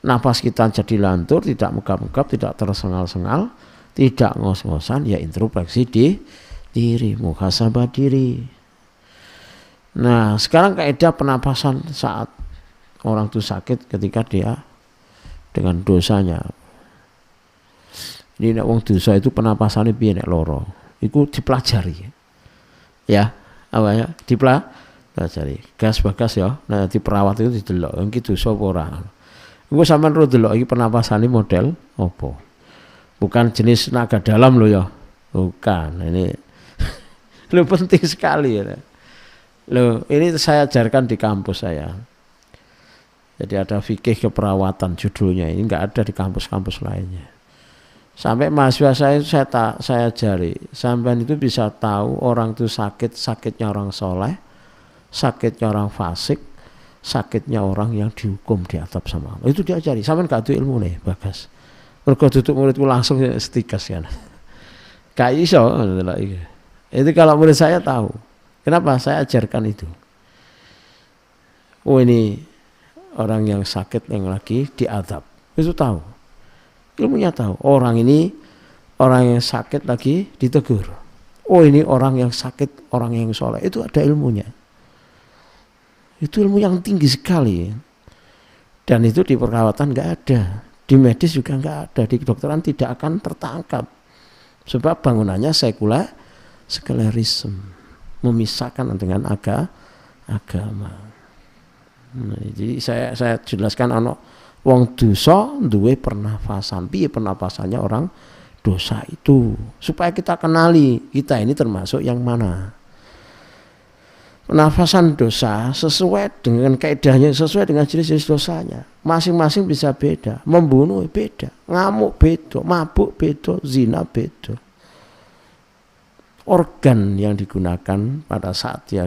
nafas kita jadi lantur, tidak megap-megap, tidak tersengal-sengal, tidak ngos-ngosan, ya introspeksi diri, muhasabah diri. Nah, sekarang kaidah penapasan saat orang itu sakit ketika dia dengan dosanya. Ini nek wong dosa itu penapasane piye nek loro? Iku dipelajari. Ya, apa ya? Dipelajari. Gas ya. Nah, di perawat itu didelok iki dosa apa ora. Engko sampean ro delok iki penapasane model apa? Bukan jenis naga dalam loh ya. Bukan. Ini lo penting sekali ya. Loh, ini saya ajarkan di kampus saya. Jadi ada fikih keperawatan judulnya. Ini enggak ada di kampus-kampus lainnya. Sampai mahasiswa saya ajari, sampean itu bisa tahu orang itu sakitnya orang soleh, sakitnya orang fasik, sakitnya orang yang dihukum di atap sama Allah. Itu diajari. Sampean gak ada ilmu nih, Bagas. Mergo tutup muridku langsung setikas kan. Gak iso. Itu kalau murid saya tahu. Kenapa saya ajarkan itu? Oh, ini orang yang sakit yang lagi diadab. Itu tahu. Ilmunya tahu, orang ini orang yang sakit lagi ditegur. Oh, ini orang yang sakit, orang yang soleh. Itu ada ilmunya. Itu ilmu yang tinggi sekali. Dan itu di perawatan nggak ada, di medis juga nggak ada, di kedokteran tidak akan tertangkap. Sebab bangunannya sekularisme, memisahkan dengan agama. Nah, jadi saya jelaskan wong dosa duwe pernafasan. Piye pernafasannya orang dosa itu? Supaya kita kenali kita ini termasuk yang mana. Penafasan dosa sesuai dengan kaidahnya, sesuai dengan jenis-jenis dosanya. Masing-masing bisa beda. Membunuh beda, ngamuk beda, mabuk beda, zina beda. Organ yang digunakan pada saat dia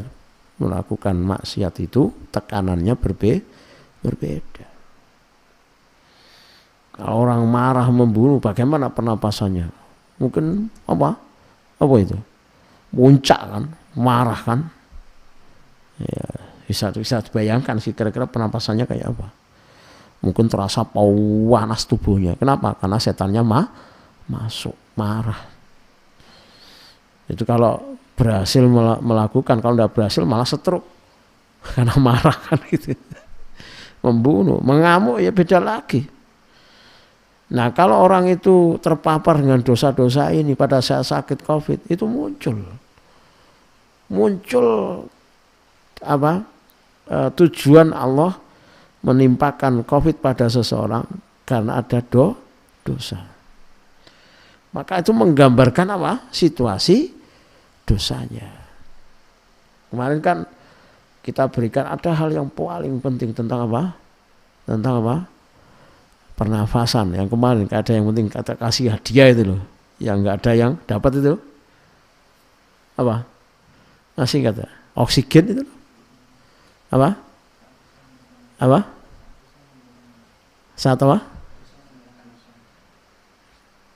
melakukan maksiat itu tekanannya berbeda. Kalau orang marah membunuh, bagaimana pernapasannya? Mungkin apa itu? Muncak kan, marah kan? Ya, bisa dibayangkan sih kira-kira penapasannya kayak apa. Mungkin terasa panas tubuhnya. Kenapa? Karena setannya masuk, marah. Itu kalau berhasil melakukan, kalau tidak berhasil malah stroke karena marah kan gitu. Membunuh, mengamuk ya beda lagi. Nah, kalau orang itu terpapar dengan dosa-dosa ini pada saat sakit COVID, itu muncul tujuan Allah menimpakan COVID pada seseorang karena ada dosa. Maka itu menggambarkan situasi dosanya. Kemarin kan kita berikan ada hal yang paling penting tentang pernafasan. Yang kemarin ada yang penting kata kasih hadiah itu loh, yang nggak ada yang dapat itu masih kata oksigen itu loh.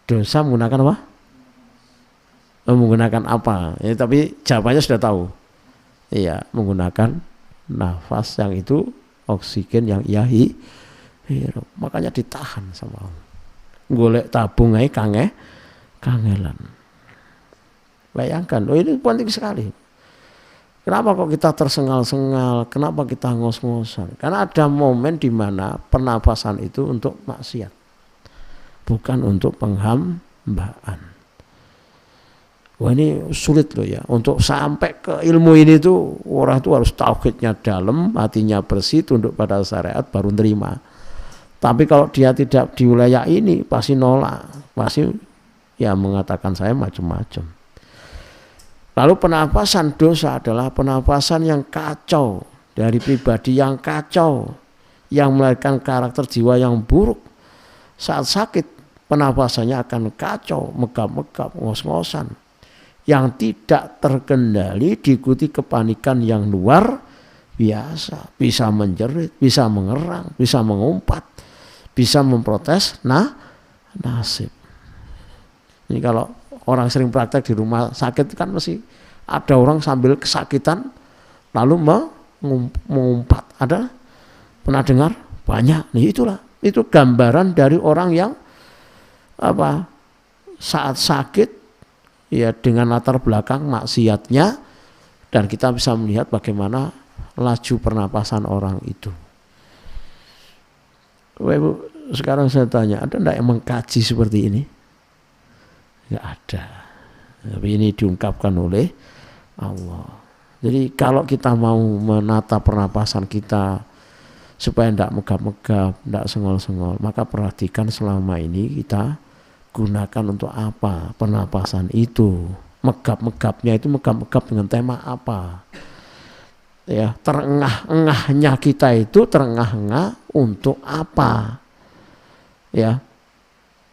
Dosa menggunakan apa? Menggunakan apa? Ya, tapi jawabannya sudah tahu. Iya, menggunakan nafas yang itu oksigen yang ia hirup. Makanya ditahan sama Allah. Golek tabung ae kangelan. Bayangkan, ini penting sekali. Kenapa kok kita tersengal-sengal? Kenapa kita ngos-ngosan? Karena ada momen di mana pernapasan itu untuk maksiat, bukan untuk penghambaan. Wah, ini sulit loh ya. Untuk sampai ke ilmu ini tuh orang itu harus tauhidnya dalam, hatinya bersih, tunduk pada syariat baru nerima. Tapi kalau dia tidak di wilayah ini pasti nolak, pasti ya mengatakan saya macam-macam. Lalu penapasan dosa adalah penapasan yang kacau, dari pribadi yang kacau, yang melahirkan karakter jiwa yang buruk. Saat sakit penapasannya akan kacau, megap-megap, ngos-ngosan, yang tidak terkendali, diikuti kepanikan yang luar biasa, bisa menjerit, bisa mengerang, bisa mengumpat, bisa memprotes nasib. Ini kalau orang sering praktek di rumah sakit kan mesti ada orang sambil kesakitan lalu mengumpat. Ada pernah dengar? Banyak. Nah, itu gambaran dari orang yang saat sakit ya dengan latar belakang maksiatnya, dan kita bisa melihat bagaimana laju pernapasan orang itu. Ibu, sekarang saya tanya, ada enggak yang mengkaji seperti ini? Enggak ada. Tapi ini diungkapkan oleh Allah. Jadi kalau kita mau menata pernapasan kita supaya tidak megap-megap, tidak sengol-sengol, maka perhatikan selama ini kita gunakan untuk apa pernapasan itu. Megap-megapnya itu megap-megap dengan tema apa? Ya, terengah-engahnya kita itu terengah-engah untuk apa? Ya.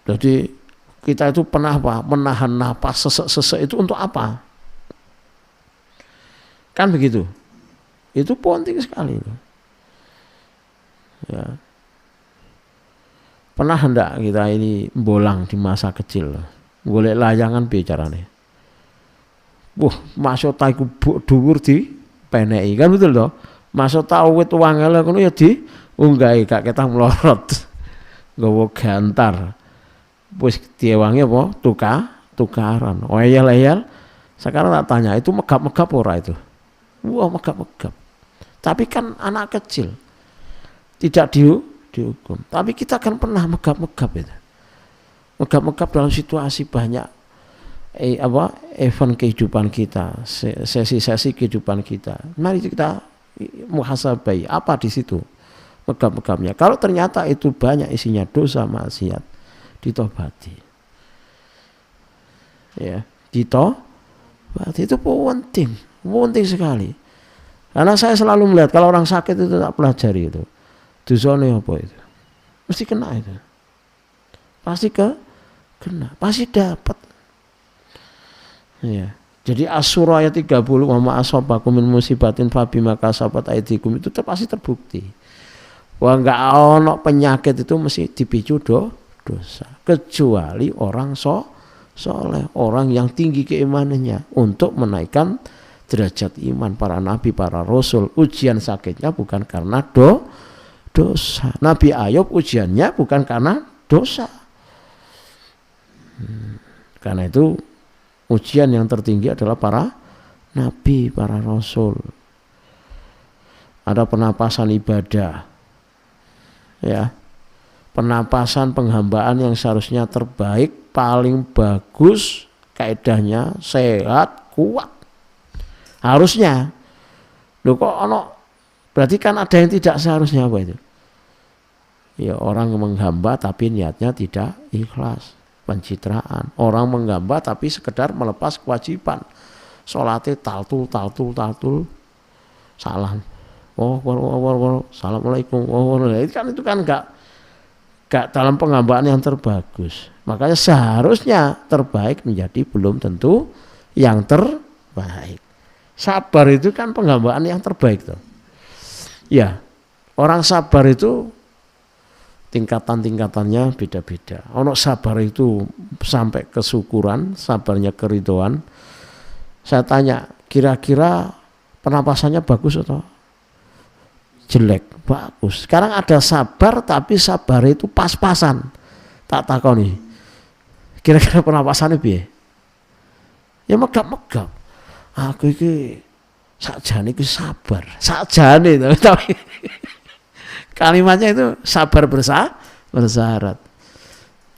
Jadi kita itu pernah menahan napas sesek-sesek itu untuk apa? Kan begitu. Itu penting sekali. Ya. Pernah hendak kita ini bolang di masa kecil, golek layangan bicarane. Masuk taiku dhuwur di peneki, kan betul toh? Masuk tahu wit wangel ngono ya di unggahi gak ketang melorot. Nggawa gantar. Wis diewangi apa? Tukaran. Oyel-oyel. Sekarang tak tanya, itu megap-megap ora itu? Wah, megap-megap. Tapi kan anak kecil. Tidak dihukum. Tapi kita kan pernah megap-megap itu. Megap-megap dalam situasi banyak event kehidupan kita, sesi-sesi kehidupan kita. Mari kita muhasabai apa di situ megap-megapnya. Kalau ternyata itu banyak isinya dosa maksiat, ditobati. Ya, ditobati itu penting sekali. Karena saya selalu melihat kalau orang sakit itu tak pelajari itu. Dosane apa itu? Mesti kena itu. Pasti kena, pasti dapat. Ya. Jadi Asy-Syura ayat 30, wa ma asabakum min musibatin fabima kasabat aydikum, itu pasti terbukti. Wah, enggak ono penyakit itu mesti dipicu dosa, kecuali orang soleh, orang yang tinggi keimanannya untuk menaikkan derajat iman para nabi, para rasul. Ujian sakitnya bukan karena dosa. Nabi Ayub ujiannya bukan karena dosa. Karena itu ujian yang tertinggi adalah para nabi, para rasul. Ada penapasan ibadah, ya, penapasan penghambaan yang seharusnya terbaik, paling bagus, kaedahnya sehat, kuat. Harusnya. Loh kok berarti kan ada yang tidak seharusnya apa itu? Ya, orang menghamba tapi niatnya tidak ikhlas. Pencitraan. Orang menggamba tapi sekedar melepas kewajiban. Sholatnya taltul. Salam. Assalamualaikum. Itu kan enggak dalam penghambaan yang terbagus. Makanya seharusnya terbaik menjadi belum tentu yang terbaik. Sabar itu kan penghambaan yang terbaik tuh. Ya, orang sabar itu tingkatan-tingkatannya beda-beda. Ono sabar itu sampai kesyukuran, sabarnya keridhaan. Saya tanya, kira-kira penapasannya bagus atau jelek? Bagus. Sekarang ada sabar tapi sabar itu pas-pasan. Tak takoni. Kira-kira penapasannya piye? Ya megap-megap. Aku iki sakjane iki sabar. Sakjane tapi kalimatnya itu sabar bersyarat.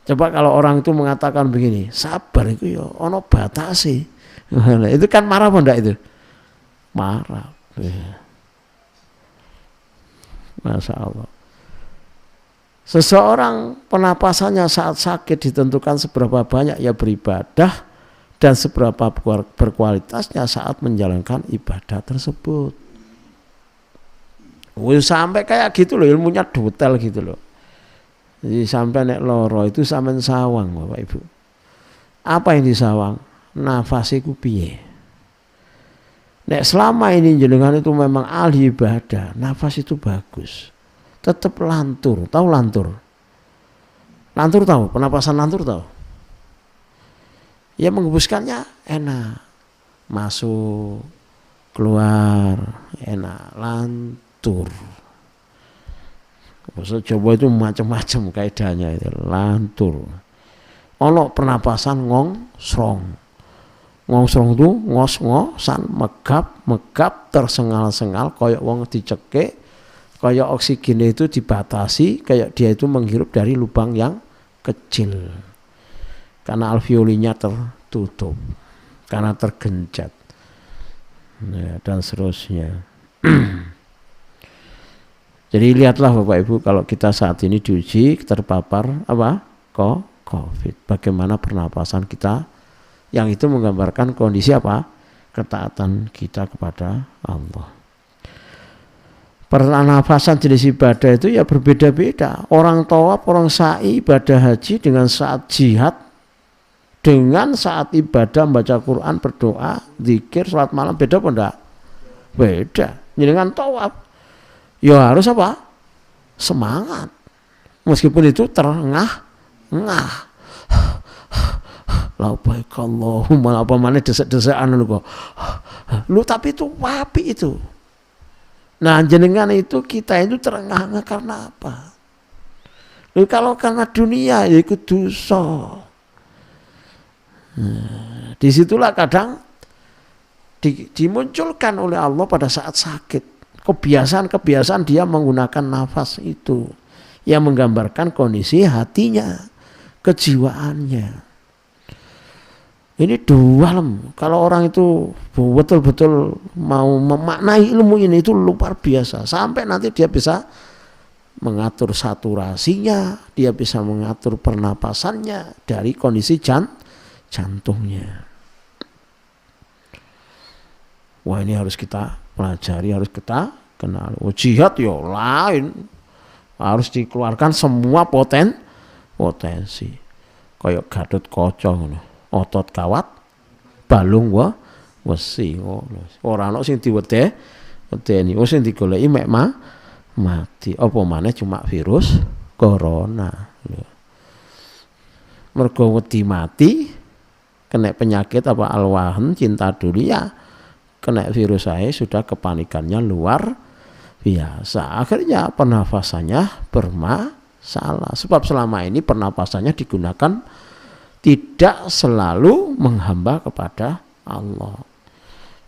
Coba kalau orang itu mengatakan begini, sabar itu ya ono batasi. Itu kan marah apa enggak itu? Marah. Masya Allah. Seseorang penapasannya saat sakit ditentukan seberapa banyak ia beribadah dan seberapa berkualitasnya saat menjalankan ibadah tersebut. Sampai kayak gitu loh, ilmunya detail gitu loh. Jadi sampai nek loro itu sampean sawang Bapak Ibu. Apa yang disawang? Nafasiku piye. Nek selama ini jenengan itu memang ahli ibadah, nafas itu bagus. Tetap lantur, tahu lantur? Lantur tahu, penapasan lantur tahu? Ya menghembuskannya enak. Masuk, keluar, enak, lantur. Bahasa Jawa itu macam-macam kaidahnya itu, lantur. Ono pernapasan ngongsrong. Ngongsrong itu ngos-ngosan, megap tersengal-sengal kayak wong dicekik, kayak oksigen itu dibatasi, kayak dia itu menghirup dari lubang yang kecil. Karena alveolinya tertutup, karena tergenjat. Ya, dan seterusnya. Jadi lihatlah Bapak Ibu, kalau kita saat ini diuji terpapar apa? COVID. Bagaimana pernapasan kita, yang itu menggambarkan kondisi apa? Ketaatan kita kepada Allah. Pernapasan jenis ibadah itu ya berbeda-beda. Orang tawaf, orang sa'i, ibadah haji dengan saat jihad, dengan saat ibadah membaca Quran, berdoa, zikir, sholat malam, beda apa enggak? Beda. Dengan tawaf ya harus apa? Semangat. Meskipun itu terengah-engah. Labbaik Allahumma, apa mana desek-desekan lu kok. Lu tapi itu wapi itu. Nah, jenengan itu kita itu terengah-engah karena apa? Lu kalau karena dunia ya ikut dosa. Disitulah kadang dimunculkan oleh Allah pada saat sakit. Kebiasaan dia menggunakan nafas itu yang menggambarkan kondisi hatinya, kejiwaannya. Ini dalam. Kalau orang itu betul-betul mau memaknai ilmu ini itu luar biasa. Sampai nanti dia bisa mengatur saturasinya, dia bisa mengatur pernapasannya dari kondisi jantungnya. Wah, ini harus kita pelajari, harus kita kenal. Jihad ya lain, harus dikeluarkan semua potensi. Kayak Gatot Kaca ngono, otot kawat, balung wesi ngono. Ora ana sing diwedeni, sing digoleki mek mati. Apa maneh cuma virus corona. Mergo wedi mati, kena penyakit apa alwahan, cinta dunia, kena virus saya sudah kepanikannya luar biasa. Akhirnya pernafasannya bermasalah. Sebab selama ini pernafasannya digunakan tidak selalu menghamba kepada Allah.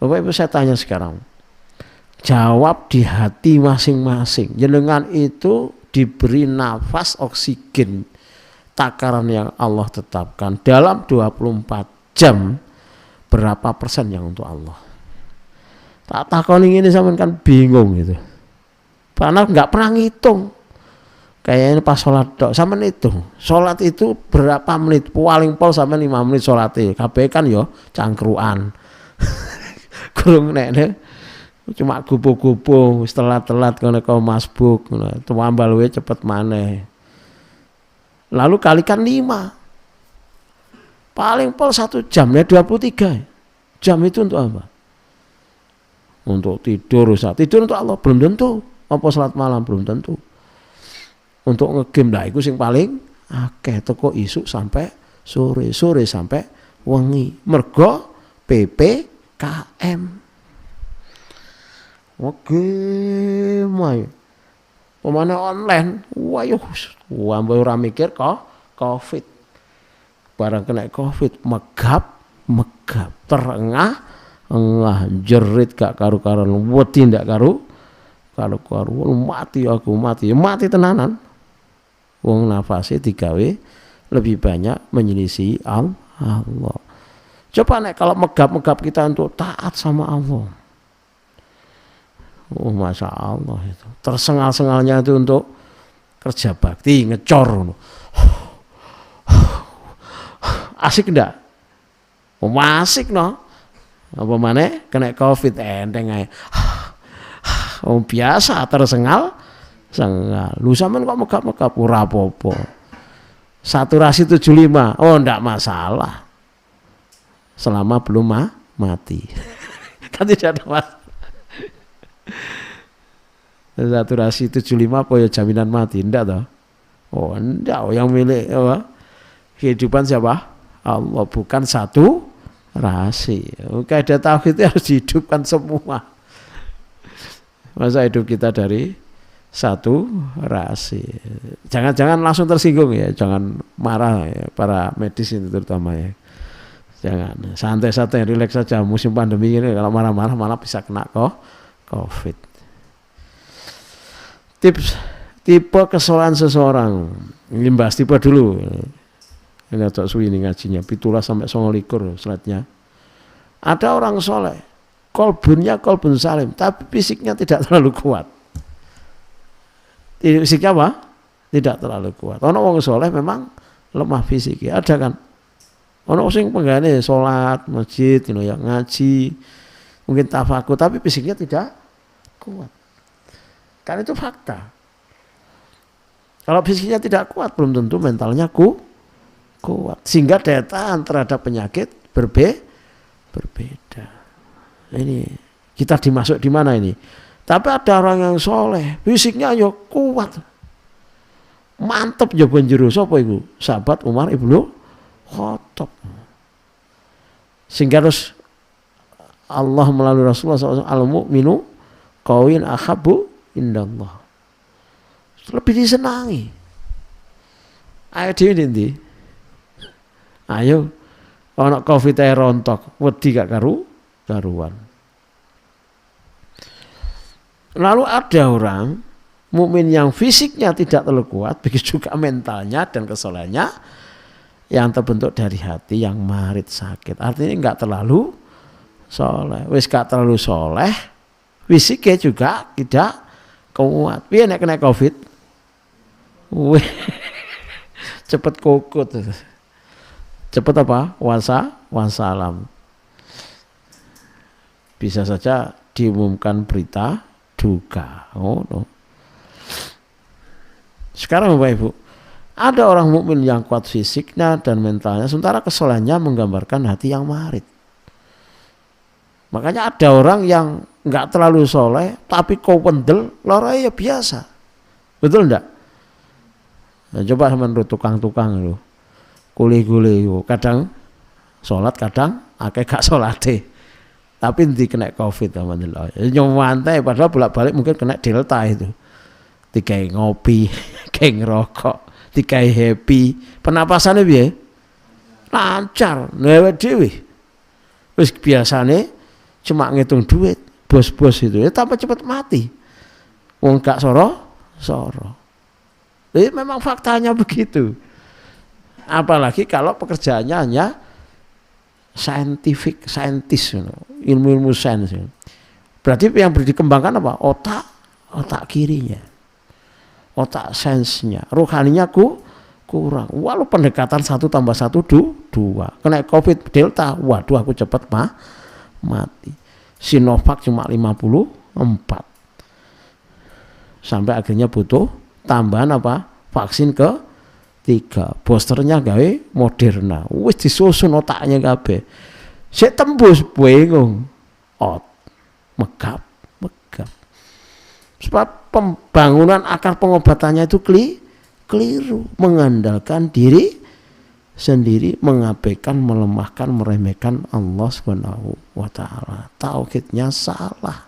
Bapak Ibu, saya tanya sekarang, jawab di hati masing-masing. Jenengan itu diberi nafas oksigen takaran yang Allah tetapkan dalam 24 jam, berapa persen yang untuk Allah? Tak takoni ini sampean kan bingung gitu. Karena nggak pernah ngitung. Kayaknya pas sholat dok, sampean hitung. Sholat itu berapa menit? Paling pol sampai 5 menit sholatnya. Kabeh kan yo cangkruan. Kurung nek cuma gupu-gupu, telat-telat kono kau masbuk, tuambal we cepet maneh. Lalu kalikan 5. Paling pol 1 jam ya 23 jam itu untuk apa? Untuk tidur, tidur untuk Allah belum tentu. Apa salat malam belum tentu. Untuk ngegame lah iku sing paling akeh teko isuk sampai sore sampai wengi. Mergo PPKM. Oke, mai. Pemana online, wayuh, ambek ora mikir kok Covid. Barang kena Covid, megap, terengah, jerit gak karu-karuan, wedi ndak karu-karuan, mati tenanan. Wong nafase digawe lebih banyak menyelisih Allah. Coba nek kalau megap kita untuk taat sama Allah. Oh, Masya Allah itu. Tersengal-sengalnya itu untuk kerja bakti, ngecor. Asik enggak? Oh, asik no. Apa mana? Kena Covid enteng aja. Oh, biasa tersengal. Lu sampean kok megap-megap ora apa-apa. Saturasi 75. Oh, enggak masalah. Selama belum mati. Kan tidak ada masalah. Saturasi 75 apa ya jaminan mati? Enggak toh? Oh, enggak. Yang milik apa? Kehidupan siapa? Allah, bukan satu rasi. Kaidah tauhid itu harus dihidupkan semua. Masa hidup kita dari satu rasi. Jangan langsung tersinggung ya, jangan marah ya, para medis ini terutama ya. Jangan, santai-santai, rileks saja. Musim pandemi ini kalau marah-marah malah bisa kena Covid. Tipe kesalahan seseorang. Ini bahas tipe dulu. Ini agak suwi ini ngajinya. 17 sampai 29 slide-nya. Ada orang soleh, kolbunnya kolbun salim, tapi fisiknya tidak terlalu kuat. Fisiknya apa? Tidak terlalu kuat. Ono wong soleh memang lemah fisiknya. Ada kan? Ono sing penggane sholat masjid, ya ngaji, mungkin tafakur, tapi fisiknya tidak kuat. Kan itu fakta. Kalau fisiknya tidak kuat, belum tentu mentalnya kuat. Sehingga daya tahan terhadap penyakit berbeda. Ini kita dimasuk di mana ini? Tapi ada orang yang soleh, fisiknya ya kuat, mantep ya banjuru. Sapa iku? Sahabat Umar ibnu Khattab. Sehingga terus Allah melalui Rasulullah SAW, al-mu'minu qawiyun ahabbu indallah. Lebih disenangi. Ayo dhewe ndi? Ayo ana Covid ae rontok, wedi gak karuan. Lalu ada orang mukmin yang fisiknya tidak terlalu kuat, begitu juga mentalnya dan kesolehannya yang terbentuk dari hati yang marit sakit. Artinya enggak terlalu soleh. Wis gak terlalu soleh, fisiknya juga tidak kuat. Piye nek kena Covid? Cepet kokot. Cepet apa? Wasalam. Bisa saja diumumkan berita duka. No. Sekarang Bapak Ibu, ada orang mukmin yang kuat fisiknya dan mentalnya, sementara kesolehannya menggambarkan hati yang marit. Makanya ada orang yang nggak terlalu soleh, tapi kau pendel, loranya ya biasa. Betul enggak? Nah, coba menurut tukang-tukang itu, kuli-kuli itu, kadang sholat, kadang akeh gak sholat deh. Tapi nanti kena COVID, alhamdulillah. Nyomantai padahal bolak-balik mungkin kena delta itu. Dikai ngopi, kayak ngerokok, dikai happy, penapasannya piye? Lancar, lewat dewi. Terus biasanya cuma ngitung duit, bos-bos itu, ya tambah cepat mati. Wong gak soro. Jadi memang faktanya begitu. Apalagi kalau pekerjaannya hanya saintis, ilmu sains. Berarti yang dikembangkan apa? Otak kirinya. Otak sainsnya, rohaninya kurang. Walau pendekatan 1 + 1 2. Kena COVID Delta, waduh aku cepat mati. Sinovac cuma 54. Sampai akhirnya butuh tambahan apa? Vaksin ke-3. Boosternya gawe Moderna. Wis disusun otaknya kabeh. Sik tembus bingung. Megap. Sebab pembangunan akar pengobatannya itu keliru, mengandalkan diri sendiri, mengabaikan, melemahkan, meremehkan Allah Subhanahu wa taala. Tauhidnya salah.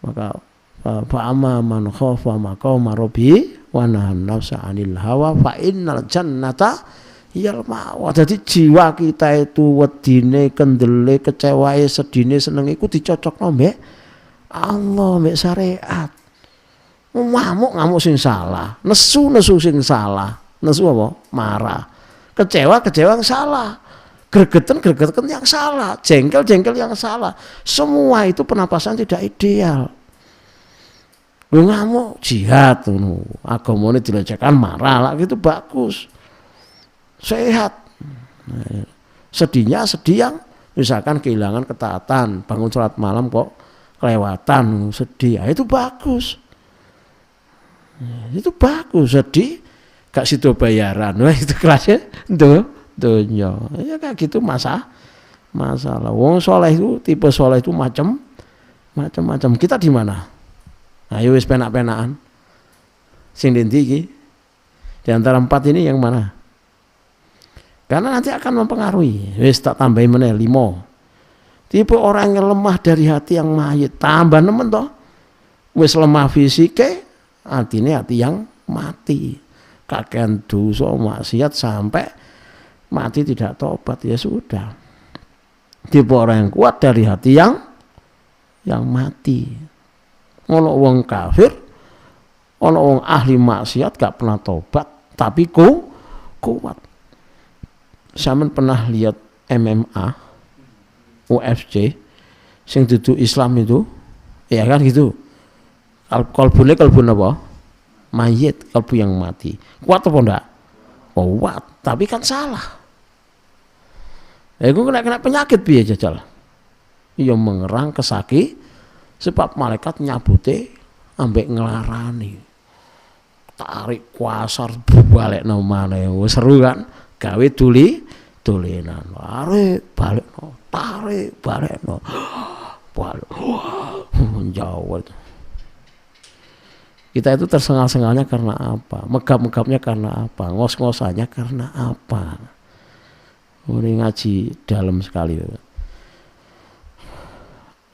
Maka fa'amma man khafa maqama rabbi wa nahan nafsa 'anil hawa fa innal jannata hiyal ma'wa. Dadi jiwa kita itu wedine, kendele, kecewae, sedine, seneng iku dicocokno mbek Allah, mbek syariat. Ngamuk sing salah, nesu sing salah. Nesu apa? Marah. Kecewa yang salah. Gregeten yang salah, jengkel yang salah. Semua itu penapasan tidak ideal. Lu ngamuk jihad ngono. Agamane dilecehkan marah lah gitu bagus. Sehat. Sedihnya sedih yang misalkan kehilangan ketaatan, bangun sholat malam kok kelewatan, sedih. Itu bagus. Itu bagus, sedih gak situ bayaran. Wah, itu kelasnya dunya. Ya kayak gitu masalah. Wong soleh itu, tipe soleh itu macam-macam. Kita di mana? Ayo wis penak-penakan. Sing ndi iki? Di antara 4 ini yang mana? Karena nanti akan mempengaruhi. Wis tak tambahin meneh 5. Tipe orang yang lemah dari hati yang mayit, tambah nemen toh. Wis lemah fisike, artinya hati yang mati. Kakean dosa maksiat sampai mati tidak tobat, ya sudah. Tipe orang yang kuat dari hati yang mati. Ono wong kafir, ono wong ahli maksiat gak pernah tobat, tapi kuat. Saya pernah lihat MMA, UFC, sing dudu Islam itu, ya kan gitu. Kalbun apa? Mayit, kalbu yang mati. Kuat apa enggak? Kuat, tapi kan salah. Gue kena penyakit piye jajal? Iya mengerang kesaki, sebab malaikat nyabute ambek ngelarani. Tarik kuasar balik nomane, seru kan? Gawe tulinan. Tarik balik no. Menjauh. Kita itu tersengal-sengalnya karena apa? Megap-megapnya karena apa? Ngos-ngosannya karena apa? Ini ngaji dalam sekali.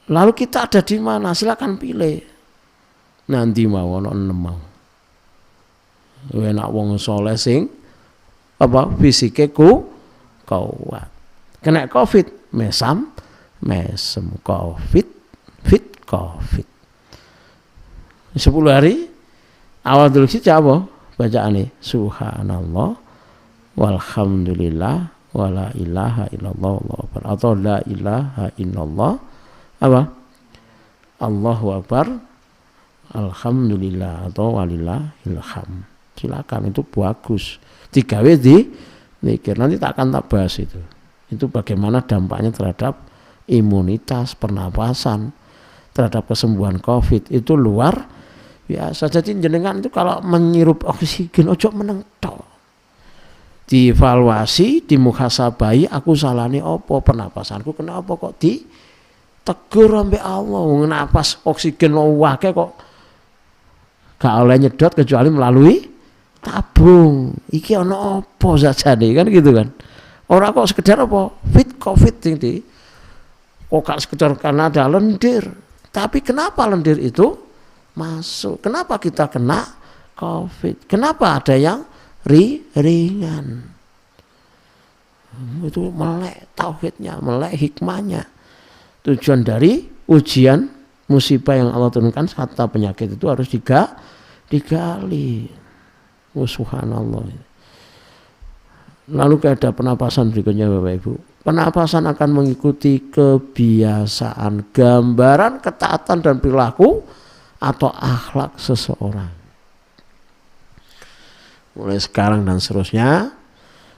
Lalu kita ada di mana? Silakan pilih. Nanti mau ono 6 mau. Enak wong soleh sing apa fisike kuat. Kena COVID, mesem COVID. 10 hari awal Dzul Hijjah apa bacaane? Subhanallah walhamdulillah wala ilaha illallah atau la ilaha illallah apa? Allahu akbar alhamdulillah atau walillahil hamd. Silakan, itu bagus. Digawe di mikir, nanti tak akan tak bahas itu. Itu bagaimana dampaknya terhadap imunitas, pernapasan terhadap kesembuhan COVID itu luar biasa. Jadi jenengan itu kalau menghirup oksigen ojo meneng tok. Dievaluasi, dimuhasabai, aku salahne apa, pernapasanku kena apa kok ditegur ambek Allah. Napas oksigen akeh kok gak oleh nyedot kecuali melalui tabung. Iki ana apa sajane kan gitu kan. Ora kok sekedar apa fit COVID tinggi. Kok gak sekedar karena ada lendir. Tapi kenapa lendir itu masuk? Kenapa kita kena COVID? Kenapa ada yang ringan? Itu melek tauhidnya, melek hikmahnya. Tujuan dari ujian musibah yang Allah turunkan serta penyakit itu harus digali. Subhanallah. Lalu ada penapasan berikutnya Bapak Ibu. Penapasan akan mengikuti kebiasaan, gambaran ketaatan dan perilaku atau akhlak seseorang. Mulai sekarang dan seterusnya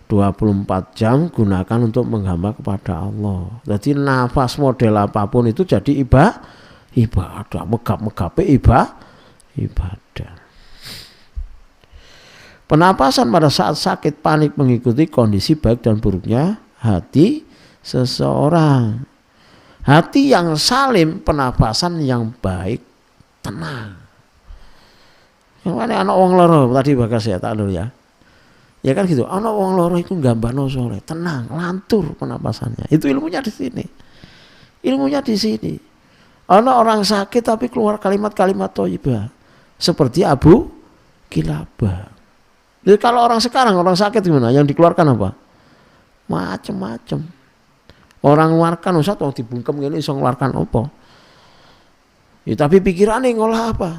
24 jam gunakan untuk menghamba kepada Allah. Jadi nafas model apapun itu jadi ibadah, megap-megape ibadah. Penapasan pada saat sakit panik mengikuti kondisi baik dan buruknya hati seseorang. Hati yang salim, penapasan yang baik, tenang. Yang mana anak wong loro tadi Bagas ya tak ya. Ya kan gitu. Anak wong loro iku gambarno soleh, tenang, lantur penapasannya. Itu ilmunya di sini. Ilmunya di sini. Anak orang sakit tapi keluar kalimat-kalimat thayyibah. Seperti Abu Kilabah. Jadi kalau orang sekarang orang sakit gimana? Yang dikeluarkan apa? Macem-macem. Orang ngeluarkan Ustaz wong dibungkem ngene iso ngeluarkan apa? Ya tapi pikirane ngolah apa?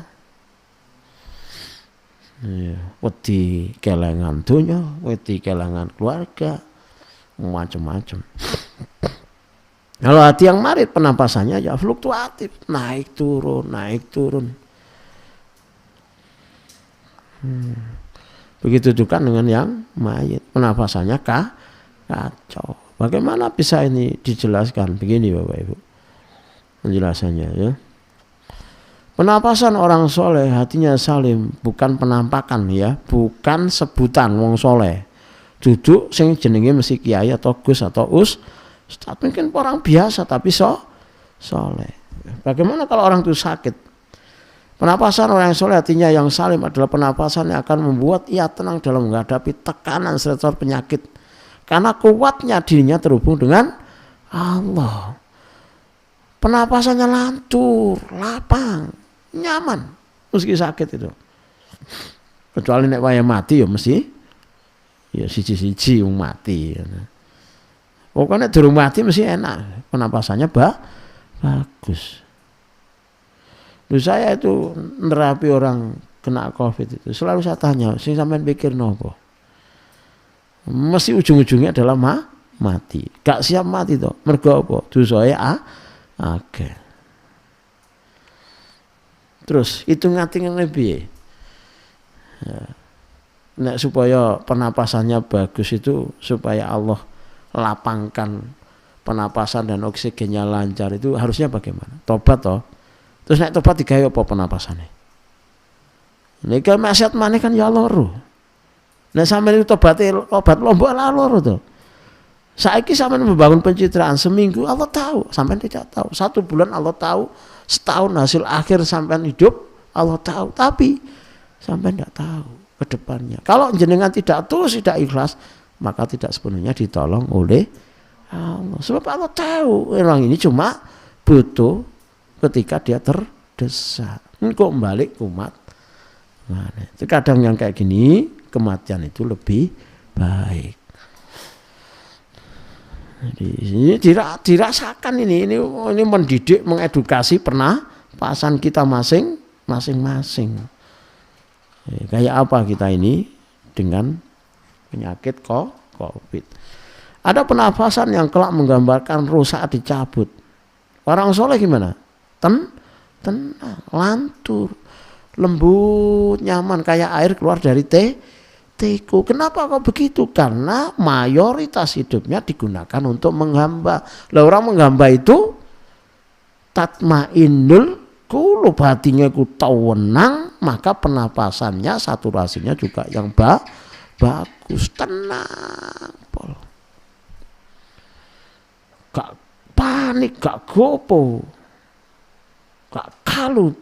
Ya, wedi kelengan dunya, wedi kelengan keluarga, macam-macam. Kalau hati yang marit penapasannya ya fluktuatif, naik turun. Begitu juga dengan yang mayit, penapasannya kacau. Bagaimana bisa ini dijelaskan? Begini Bapak Ibu, penjelasannya ya. Penapasan orang soleh hatinya salim, bukan penampakan ya, bukan sebutan wong soleh. Duduk sing jenenge mesti kiai atau gus atau ustaz, mungkin orang biasa tapi soleh. Bagaimana kalau orang itu sakit? Penapasan orang yang soleh hatinya yang salim adalah penapasan yang akan membuat ia tenang dalam menghadapi tekanan stresor penyakit. Karena kuatnya dirinya terhubung dengan Allah. Penapasannya lantur, lapang, nyaman meski sakit itu. Kecuali nek waya mati ya mesti ya siji-siji wong mati. Pokoknya durung mati mesti enak, penapasannya bagus. Saya itu nerapi orang kena COVID itu selalu saya tanya, sing sampean pikir nopo? Mesti ujung-ujungnya adalah mati. Gak siap mati toh. Mergo apa? Dosae akeh. Terus hitung-hitungan piye? Nek supaya penapasannya bagus itu supaya Allah lapangkan penapasan dan oksigennya lancar itu harusnya bagaimana? Tobat toh. Terus nek tobat digawe apa penapasannya? Nek maksiat maneh kan ya loro. Nek sampeyan itu obat lombok loro to. Saiki sampeyan membangun pencitraan seminggu Allah tahu, sampeyan tidak tahu. 1 bulan Allah tahu, setahun hasil akhir sampeyan hidup Allah tahu, tapi sampeyan tidak tahu ke depannya. Kalau jenengan tidak tulus, tidak ikhlas, maka tidak sepenuhnya ditolong oleh Allah. Sebab Allah tahu orang ini cuma butuh ketika dia terdesak. Kok balik kumat. Nah, itu kadang yang kayak gini kematian itu lebih baik. Jadi ini dirasakan ini mendidik, mengedukasi pernapasan kita masing-masing. Kayak apa kita ini dengan penyakit COVID. Ada penapasan yang kelak menggambarkan rusak dicabut. Orang soleh gimana? Tenang, lantur, lembut, nyaman kayak air keluar dari sepertiku. Kenapa kok begitu? Karena mayoritas hidupnya digunakan untuk menghamba. Lah orang menghamba itu tatmainnul qulub, hatinya ku tenang, maka pernapasannya, saturasinya juga yang bagus, tenang. Gak panik, gak gopo, gak kalut.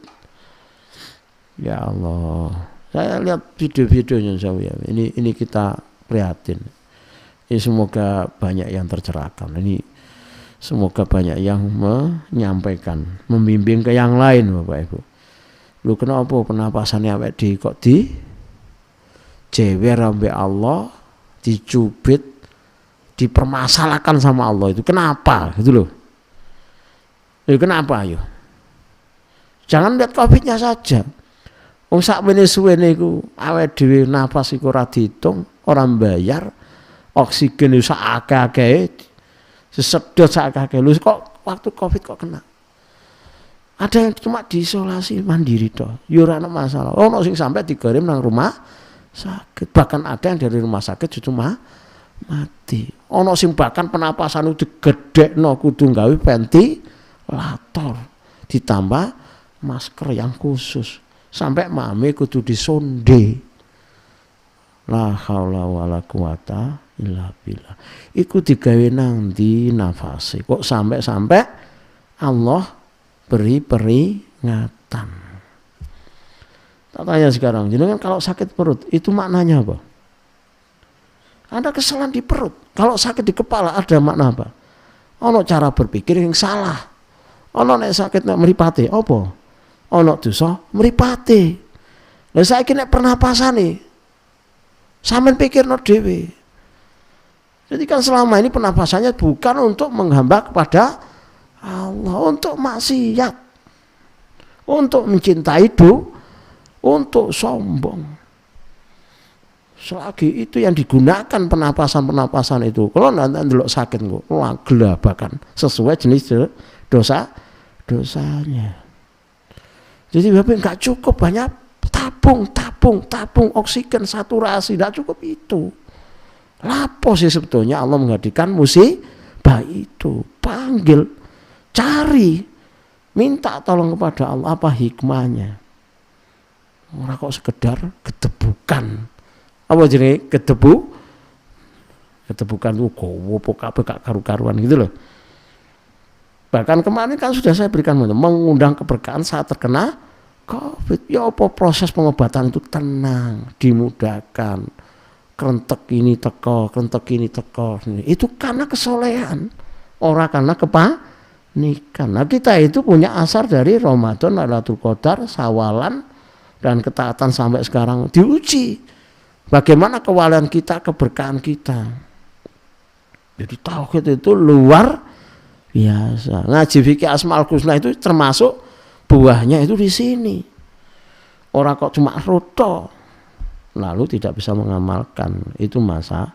Ya Allah, saya lihat video-videonya saya. Ini kita prihatin. Ini semoga banyak yang tercerahkan. Ini semoga banyak yang menyampaikan, membimbing ke yang lain, Bapak Ibu. Lu kenapa penapasannya awake di kok di jewer sampai Allah, dicubit, dipermasalahkan sama Allah, itu kenapa gitu loh. Kenapa ayo? Jangan lihat COVID-nya saja. Wong sakmene suwene iku awake dhewe nafas iku ora diitung, ora bayar, oksigen iso akeh-akeh, sesedot akeh-akeh. Lho kok waktu COVID kok kena? Ada yang cuma diisolasi mandiri toh, ya ora ana masalah. Ono sing sampai dikirim nang rumah sakit, bahkan ada yang dari rumah sakit justru mati. Ono sing bahkan penapasan itu digedhekno kudu gawe ventilator, ditambah masker yang khusus. Sampai mame kudu disonde. La haula wala quwata illa billah. Iku digawe nang ndi nafase. Kok sampai Allah beri peringatan. Tak tanya sekarang, jenengan kalau sakit perut itu maknanya apa? Ada kesalahan di perut. Kalau sakit di kepala ada makna apa? Ono cara berpikir yang salah. Ono nek sakit nek mripate apa? Ono dosa mripate. Lah saiki nek pernapasane sampean pikirno dhewe. Jadi kan selama ini pernapasannya bukan untuk menghamba kepada Allah, untuk maksiat, untuk mencintai untuk sombong. Selagi itu yang digunakan pernapasan itu, kalau nanti ndelok sakit kok gelabakan sesuai jenis dosanya. Jadi Bapak nggak cukup banyak tabung oksigen saturasi, tidak cukup itu. Lapo sih sebetulnya Allah menghadirkan musibah itu? Panggil, cari, minta tolong kepada Allah, apa hikmahnya? Ora kok sekedar gedebukan. Apa jenenge gedebukan itu gowo pokape gak karu-karuan gitu loh. Bahkan kemarin kan sudah saya berikan mengundang keberkahan saat terkena COVID. Ya apa proses pengobatan itu tenang, dimudahkan. Krentek ini teko. Itu karena kesolehan, ora karena kepanikan. Nah kita itu punya asar dari Ramadan, Lailatul Qadar, Sawalan, dan ketaatan sampai sekarang diuji. Bagaimana kewalian kita, keberkahan kita. Jadi tauhid itu luar biasa. Ngaji fikih Asmaul Husna itu termasuk buahnya itu di sini. Orang kok cuma roto lalu tidak bisa mengamalkan, itu masalah.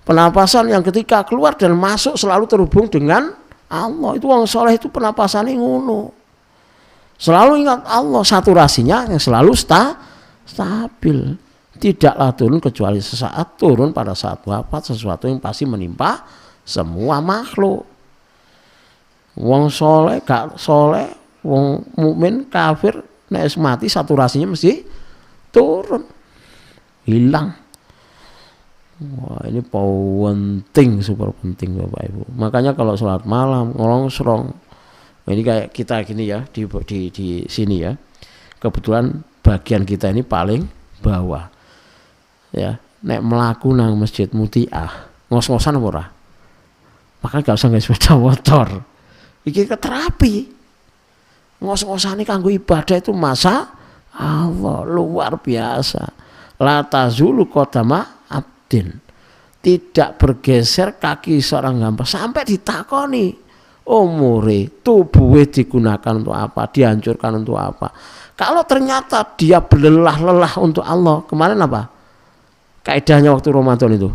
Penapasan yang ketika keluar dan masuk selalu terhubung dengan Allah. Itu orang soleh itu penapasannya ngono. Selalu ingat Allah, saturasinya yang selalu stabil. Tidaklah turun kecuali sesaat turun pada saat wafat, sesuatu yang pasti menimpa semua makhluk. Wong soleh, gak soleh, wong mukmin, kafir, nek mati saturasinya mesti turun, hilang. Wah ini penting, super penting Bapak Ibu. Makanya kalau sholat malam ngorong-serong, ini kayak kita gini ya di sini ya. Kebetulan bagian kita ini paling bawah. Ya, nek melaku nang masjid Mutiah, ngos-ngosan apa ora? Maka gak usah sepeda motor. Iki terapi. Ngos-ngosane kanggo ibadah itu masa Allah luar biasa. La tazulu qadama abdin. Tidak bergeser kaki seorang hamba sampai ditakoni umure, tubuhnya digunakan untuk apa, dihancurkan untuk apa. Kalau ternyata dia berlelah-lelah untuk Allah, kemarin apa? Kaidahnya waktu Ramadan itu.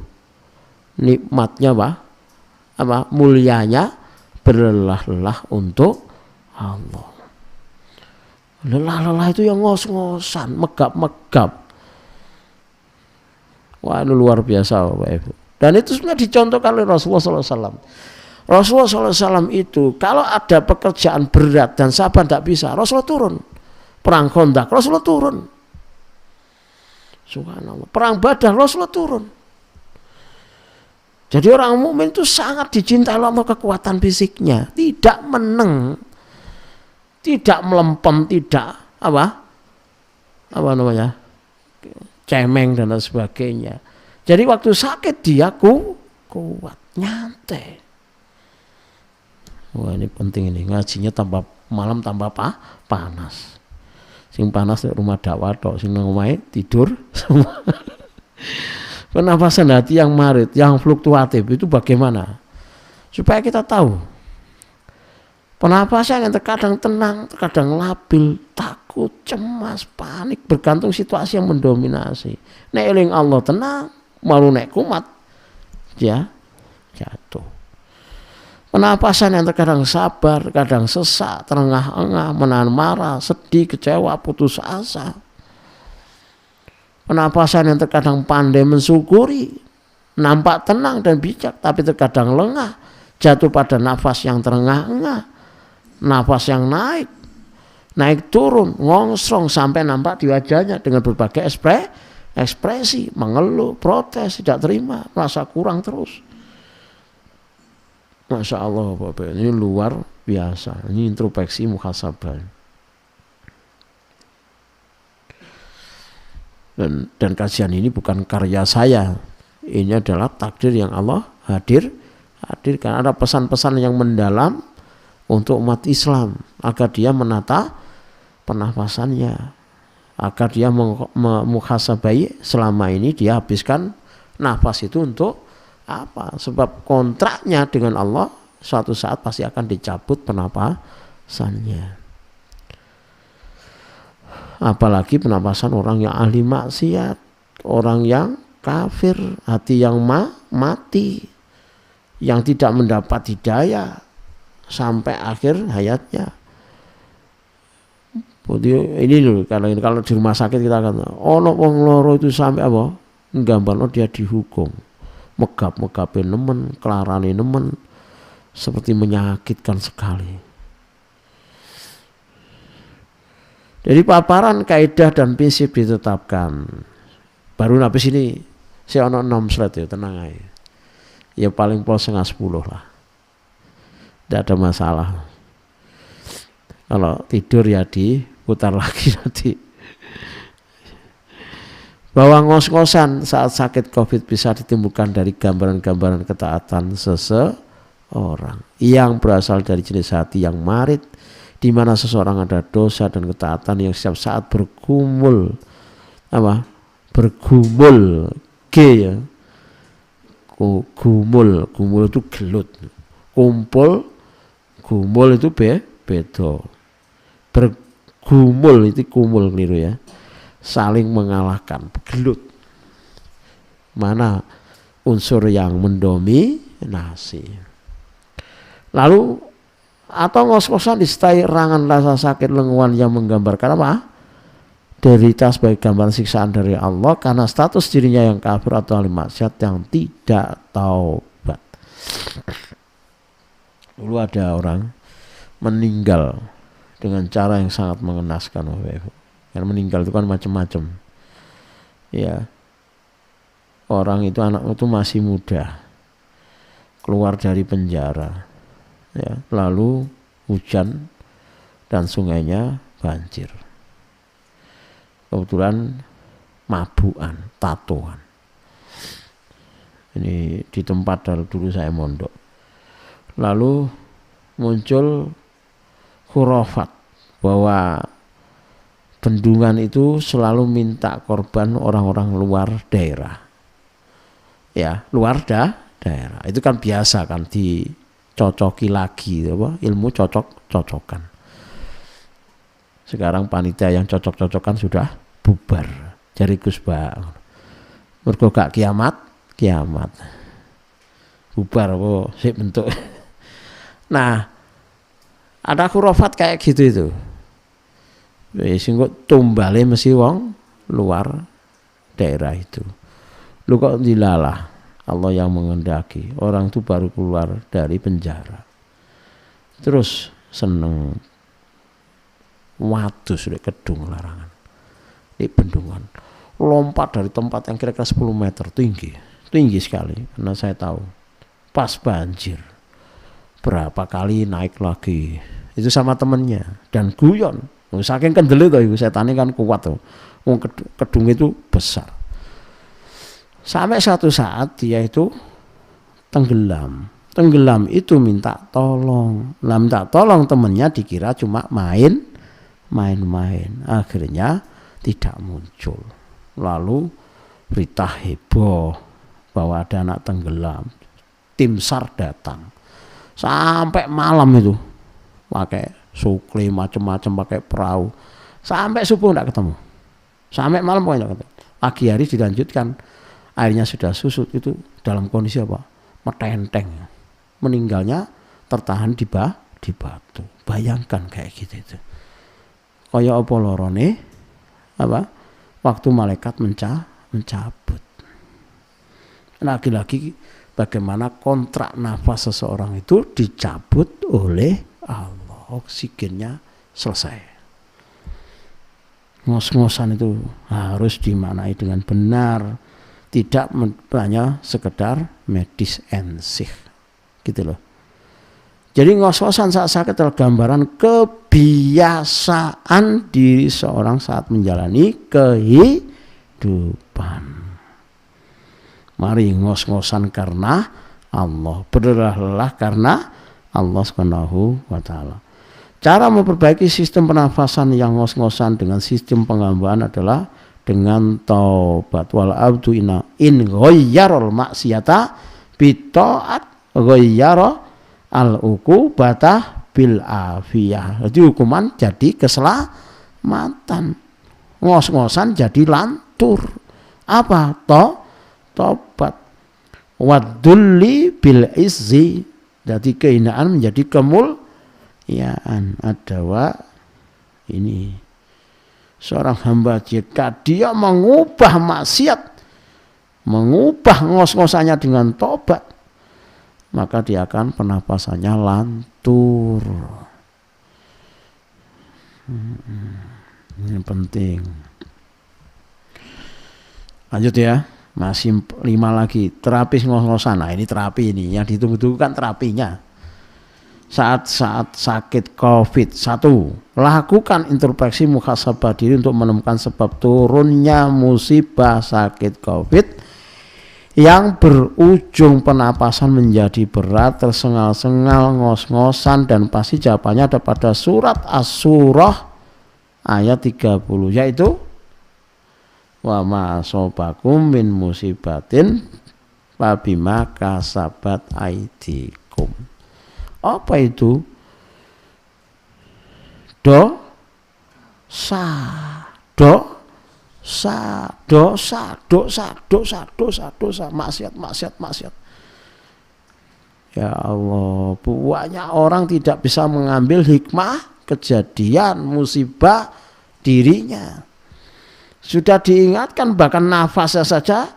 Nikmatnya apa? Mulianya berlelah-lelah untuk Allah. Lelah-lelah itu yang ngos-ngosan, megap-megap. Wah, ini luar biasa Bapak Ibu. Dan itu sebenarnya dicontohkan oleh Rasulullah SAW. Rasulullah SAW itu kalau ada pekerjaan berat dan sahabat tidak bisa, Rasulullah turun. Perang Khandaq, Rasulullah turun. Subhanallah. Perang Badar, Rasulullah turun. Jadi orang mukmin itu sangat dicintai Allah kekuatan fisiknya, tidak meneng, tidak melempem, tidak apa namanya, cemeng dan lain sebagainya. Jadi waktu sakit dia kuat, nyantai. Wah ini penting ini, ngajinya tambah malam tambah panas. Sing panas di rumah dakwah tok, sing nang omahe tidur semua. Pernapasan hati yang marit, yang fluktuatif itu bagaimana? Supaya kita tahu. Pernapasan yang terkadang tenang, terkadang labil, takut, cemas, panik, bergantung situasi yang mendominasi. Nek eling Allah tenang, malu nek kumat, ya jatuh. Pernapasan yang terkadang sabar, kadang sesak, terengah-engah, menahan marah, sedih, kecewa, putus asa. Pernapasan yang terkadang pandai mensyukuri, nampak tenang dan bijak, tapi terkadang lengah, jatuh pada nafas yang terengah-engah, nafas yang naik turun, ngongsrong sampai nampak di wajahnya dengan berbagai ekspresi, mengeluh, protes, tidak terima, merasa kurang terus. Masya Allah Bapak, ini luar biasa, ini introspeksi muhasabah. Dan kajian ini bukan karya saya, ini adalah takdir yang Allah hadirkan. Ada pesan-pesan yang mendalam untuk umat Islam agar dia menata pernafasannya, agar dia muhasabai selama ini dia habiskan nafas itu untuk apa? Sebab kontraknya dengan Allah suatu saat pasti akan dicabut pernapasannya. Apalagi penapasan orang yang ahli maksiat, orang yang kafir, hati yang mati, yang tidak mendapat hidayah sampai akhir hayatnya. Ini loh, kalau di rumah sakit kita akan ono wong loro itu sampai apa? Nggambarno dia dihukum. Megap-megapin nemen, kelarane nemen, seperti menyakitkan sekali. Jadi paparan kaidah dan prinsip ditetapkan. Baru habis ini saya ono 6 slide ya, tenang aja. Ya paling pol 9:30 lah. Tidak ada masalah. Kalau tidur ya diputar lagi nanti. Bahwa ngos-ngosan saat sakit COVID bisa ditimbulkan dari gambaran-gambaran ketaatan seseorang yang berasal dari jenis hati yang marit, di mana seseorang ada dosa dan ketaatan yang setiap saat bergumul ya, gumul itu gelut, kumpul, gumul itu bedo, bergumul itu kumul keliru ya, saling mengalahkan, gelut, mana unsur yang mendominasi. Lalu atau ngos-ngosan disertai rangan rasa sakit lenguan yang menggambarkan apa? Derita sebagai gambaran siksaan dari Allah karena status dirinya yang kafir atau ahli maksiat yang tidak taubat. Dulu ada orang meninggal dengan cara yang sangat mengenaskan, karena meninggal itu kan macam-macam. Ya, orang itu, anak itu masih muda, keluar dari penjara. Ya, lalu hujan dan sungainya banjir. Kebetulan mabukan, tatoan. Ini di tempat dulu saya mondok. Lalu muncul khurafat bahwa bendungan itu selalu minta korban orang-orang luar daerah. Ya, luar daerah. Itu kan biasa kan dicocoki lagi apa? Ilmu cocok-cocokan. Sekarang panitia yang cocok-cocokan sudah bubar. Jari Gus Ba. Mergo gak kiamat. Bubar apa sik bentuk. Nah, ada khurafat kayak gitu itu. Sing kok tumbale mesti wong luar daerah itu. Lu kok dilalah, Allah yang mengendaki. Orang itu baru keluar dari penjara, terus seneng wadus di kedung larangan, di bendungan, lompat dari tempat yang kira-kira 10 meter tinggi sekali, karena saya tahu pas banjir berapa kali naik lagi itu sama temennya dan guyon. Saking kendel itu setan kan kuat tuh, kedung itu besar. Sampai suatu saat dia itu tenggelam itu minta tolong. Minta tolong temennya dikira cuma main. Akhirnya tidak muncul. Lalu berita heboh bahwa ada anak tenggelam. Tim SAR datang. Sampai malam itu pakai sukli macam-macam, pakai perahu. Sampai subuh tidak ketemu. Sampai malam pokoknya tidak ketemu. Pagi hari dilanjutkan. Airnya sudah susut, itu dalam kondisi apa? Metenteng. Meninggalnya tertahan di batu. Bayangkan kayak gitu itu. Kayak apa lorone? Apa? Waktu malaikat mencabut. Lagi-lagi bagaimana kontrak nafas seseorang itu dicabut oleh Allah. Oksigennya selesai. Ngos-ngosan itu harus dimaknai dengan benar. Tidak hanya sekedar medis ensih. Gitu loh. Jadi ngos-ngosan saat sakit adalah gambaran kebiasaan diri seorang saat menjalani kehidupan. Mari ngos-ngosan karena Allah, berlelah karena Allah Subhanahu wa taala. Cara memperbaiki sistem pernafasan yang ngos-ngosan dengan sistem penghambaan adalah dengan taubat. Wal abdu in ghayyarul maksiata bi taat ghayyara al-uqubata bil afiyah. Jadi hukuman jadi keselamatan. Ngos-ngosan jadi lantur. Apa? Tobat. Wadulli bil izzi. Jadi kehinaan menjadi kemuliaan. Adawa ini. Seorang hamba jika dia mengubah maksiat, mengubah ngos-ngosannya dengan tobat, maka dia akan pernapasannya lantur. Ini penting. Lanjut ya, masih 5 lagi. Terapi ngos-ngosan. Nah ini terapi ini yang ditunggu-tunggu kan terapinya. Saat sakit COVID, 1. Lakukan introspeksi muhasabah diri untuk menemukan sebab turunnya musibah sakit COVID yang berujung penapasan menjadi berat, tersengal-sengal, ngos-ngosan, dan pasti jawabannya ada pada surat As-Surah ayat 30, yaitu wa ma asobakum min musibatin fabima kasabat aidikum. Apa itu? Dosa, maksiat. Ya Allah, banyak orang tidak bisa mengambil hikmah kejadian musibah dirinya. Sudah diingatkan, bahkan nafasnya saja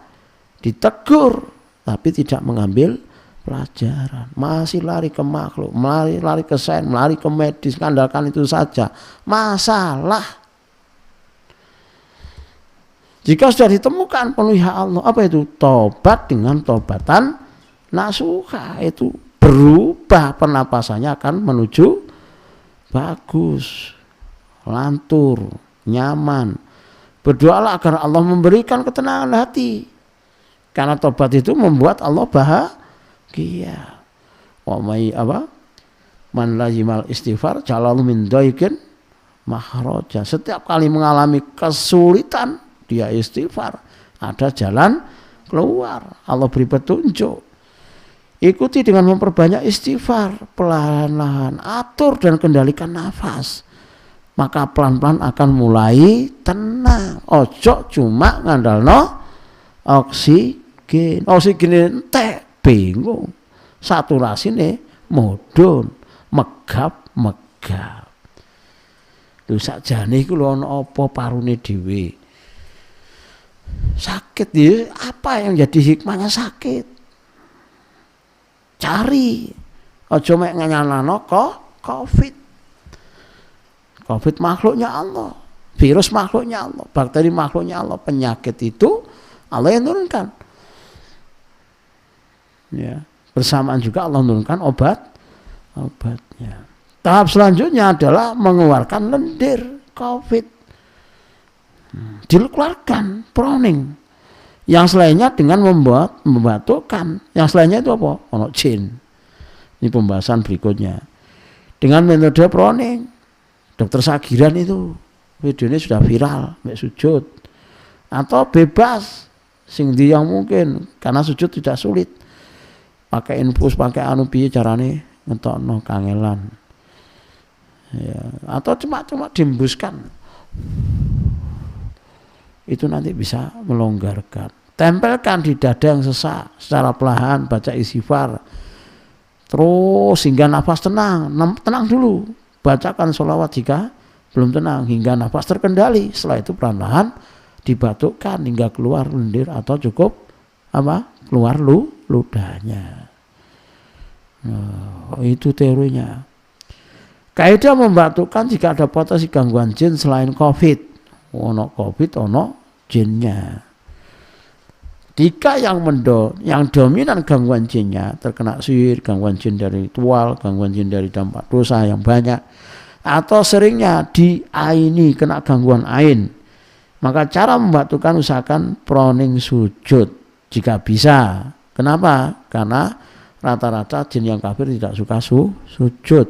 ditegur, tapi tidak mengambil pelajaran. Masih lari ke makhluk, lari ke sains, lari ke medis, mengandalkan itu saja. Masalah. Jika sudah ditemukan penuhi Allah, apa itu? Tobat dengan tobatan nasuha, itu berubah pernapasannya akan menuju bagus, lantur, nyaman. Berdoalah agar Allah memberikan ketenangan hati. Karena tobat itu membuat Allah bahagia. Wa may man lazimal istighfar jalalu min daikin makhraja. Setiap kali mengalami kesulitan dia istighfar, ada jalan keluar. Allah beri petunjuk. Ikuti dengan memperbanyak istighfar, perlahan-lahan atur dan kendalikan nafas. Maka pelan-pelan akan mulai tenang. Ojo cuma ngandalno oksigen entek, bingung. Saturasine modon, megap. Lho sakjane iku lho ana apa parune dhewe. Sakit ya, apa yang jadi hikmahnya sakit? Cari. Aja mek nyalano COVID. COVID makhluknya Allah, virus makhluknya Allah, bakteri makhluknya Allah, penyakit itu Allah yang turunkan. Ya, bersamaan juga Allah menurunkan obatnya. Tahap selanjutnya adalah mengeluarkan lendir COVID. Dikeluarkan proning. Yang lainnya dengan membatukkan. Yang lainnya itu apa? Ono jin. Ini pembahasan berikutnya. Dengan metode proning. Dokter Sagiran itu videonya sudah viral, mek sujud. Atau bebas, sing yang mungkin karena sujud tidak sulit. Pakai infus, pakai anu piye carane ngentokno kangelan. Ya, atau cuma diembuskan. Itu nanti bisa melonggarkan. Tempelkan di dada yang sesak secara perlahan, baca istighfar. Terus hingga nafas tenang dulu. Bacakan sholawat jika belum tenang hingga nafas terkendali. Setelah itu perlahan dibatukkan hingga keluar lendir atau cukup keluar ludahnya. Itu teorinya. Kaidah membatukkan jika ada potensi gangguan jin selain COVID. Ono COVID, ono jinnya. Jika yang dominan gangguan jinnya terkena sihir, gangguan jin dari ritual, gangguan jin dari dampak dosa yang banyak, atau seringnya diaini kena gangguan ain, maka cara membatukkan usahakan proning sujud jika bisa. Kenapa? Karena rata-rata jin yang kafir tidak suka sujud.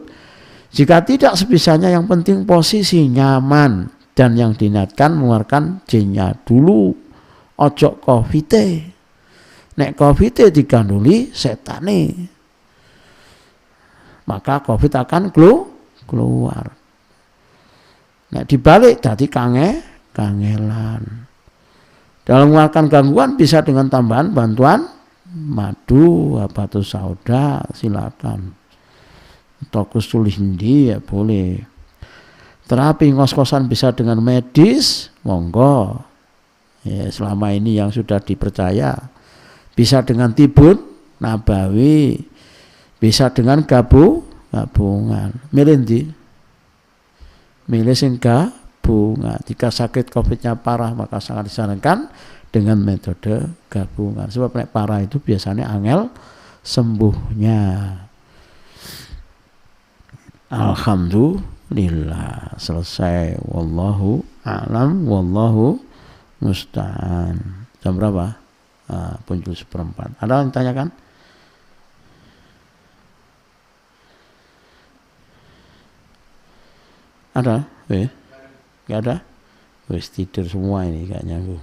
Jika tidak sebisanya, yang penting posisi nyaman dan yang diniatkan mengeluarkan jinnya dulu. Ojo COVID-e. Nek COVID-e diganduli setane, maka COVID akan keluar. Nek dibalik dadi kangelan. Dalam mengeluarkan gangguan bisa dengan tambahan bantuan madu, habatus sauda, silakan. Tokus tulis hindi ya boleh. Terapi ngos-ngosan bisa dengan medis, monggo. Ya, selama ini yang sudah dipercaya bisa dengan tibun nabawi, bisa dengan gabungan. Milih sing gabungan. Jika sakit COVID-nya parah maka sangat disarankan dengan metode gabungan. Sebab nek parah itu biasanya angel sembuhnya. Alhamdulillah selesai. Wallahu a'lam, wallahu musta'an. Jam berapa? Punjul 1/4. Ada yang tanyakan? Ada? Gak ada? Wes tidur semua ini kayaknya Bu.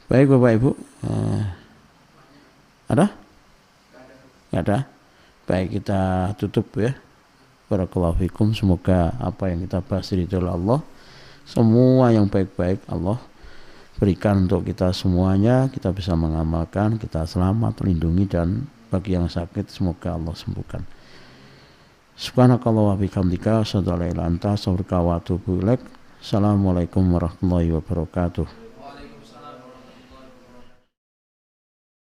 Baik Bapak Ibu. Ada? Gak ada? Baik, kita tutup ya. Barakallahu fikum. Semoga apa yang kita bahas ridho Allah, semua yang baik-baik Allah berikan untuk kita semuanya, kita bisa mengamalkan, kita selamat, terlindungi, dan bagi yang sakit semoga Allah sembuhkan. Subhanakallah wa bihamdika, asyhadu an la ilaha illa anta, astaghfiruka wa atubu ilaik. Assalamualaikum warahmatullahi wabarakatuh.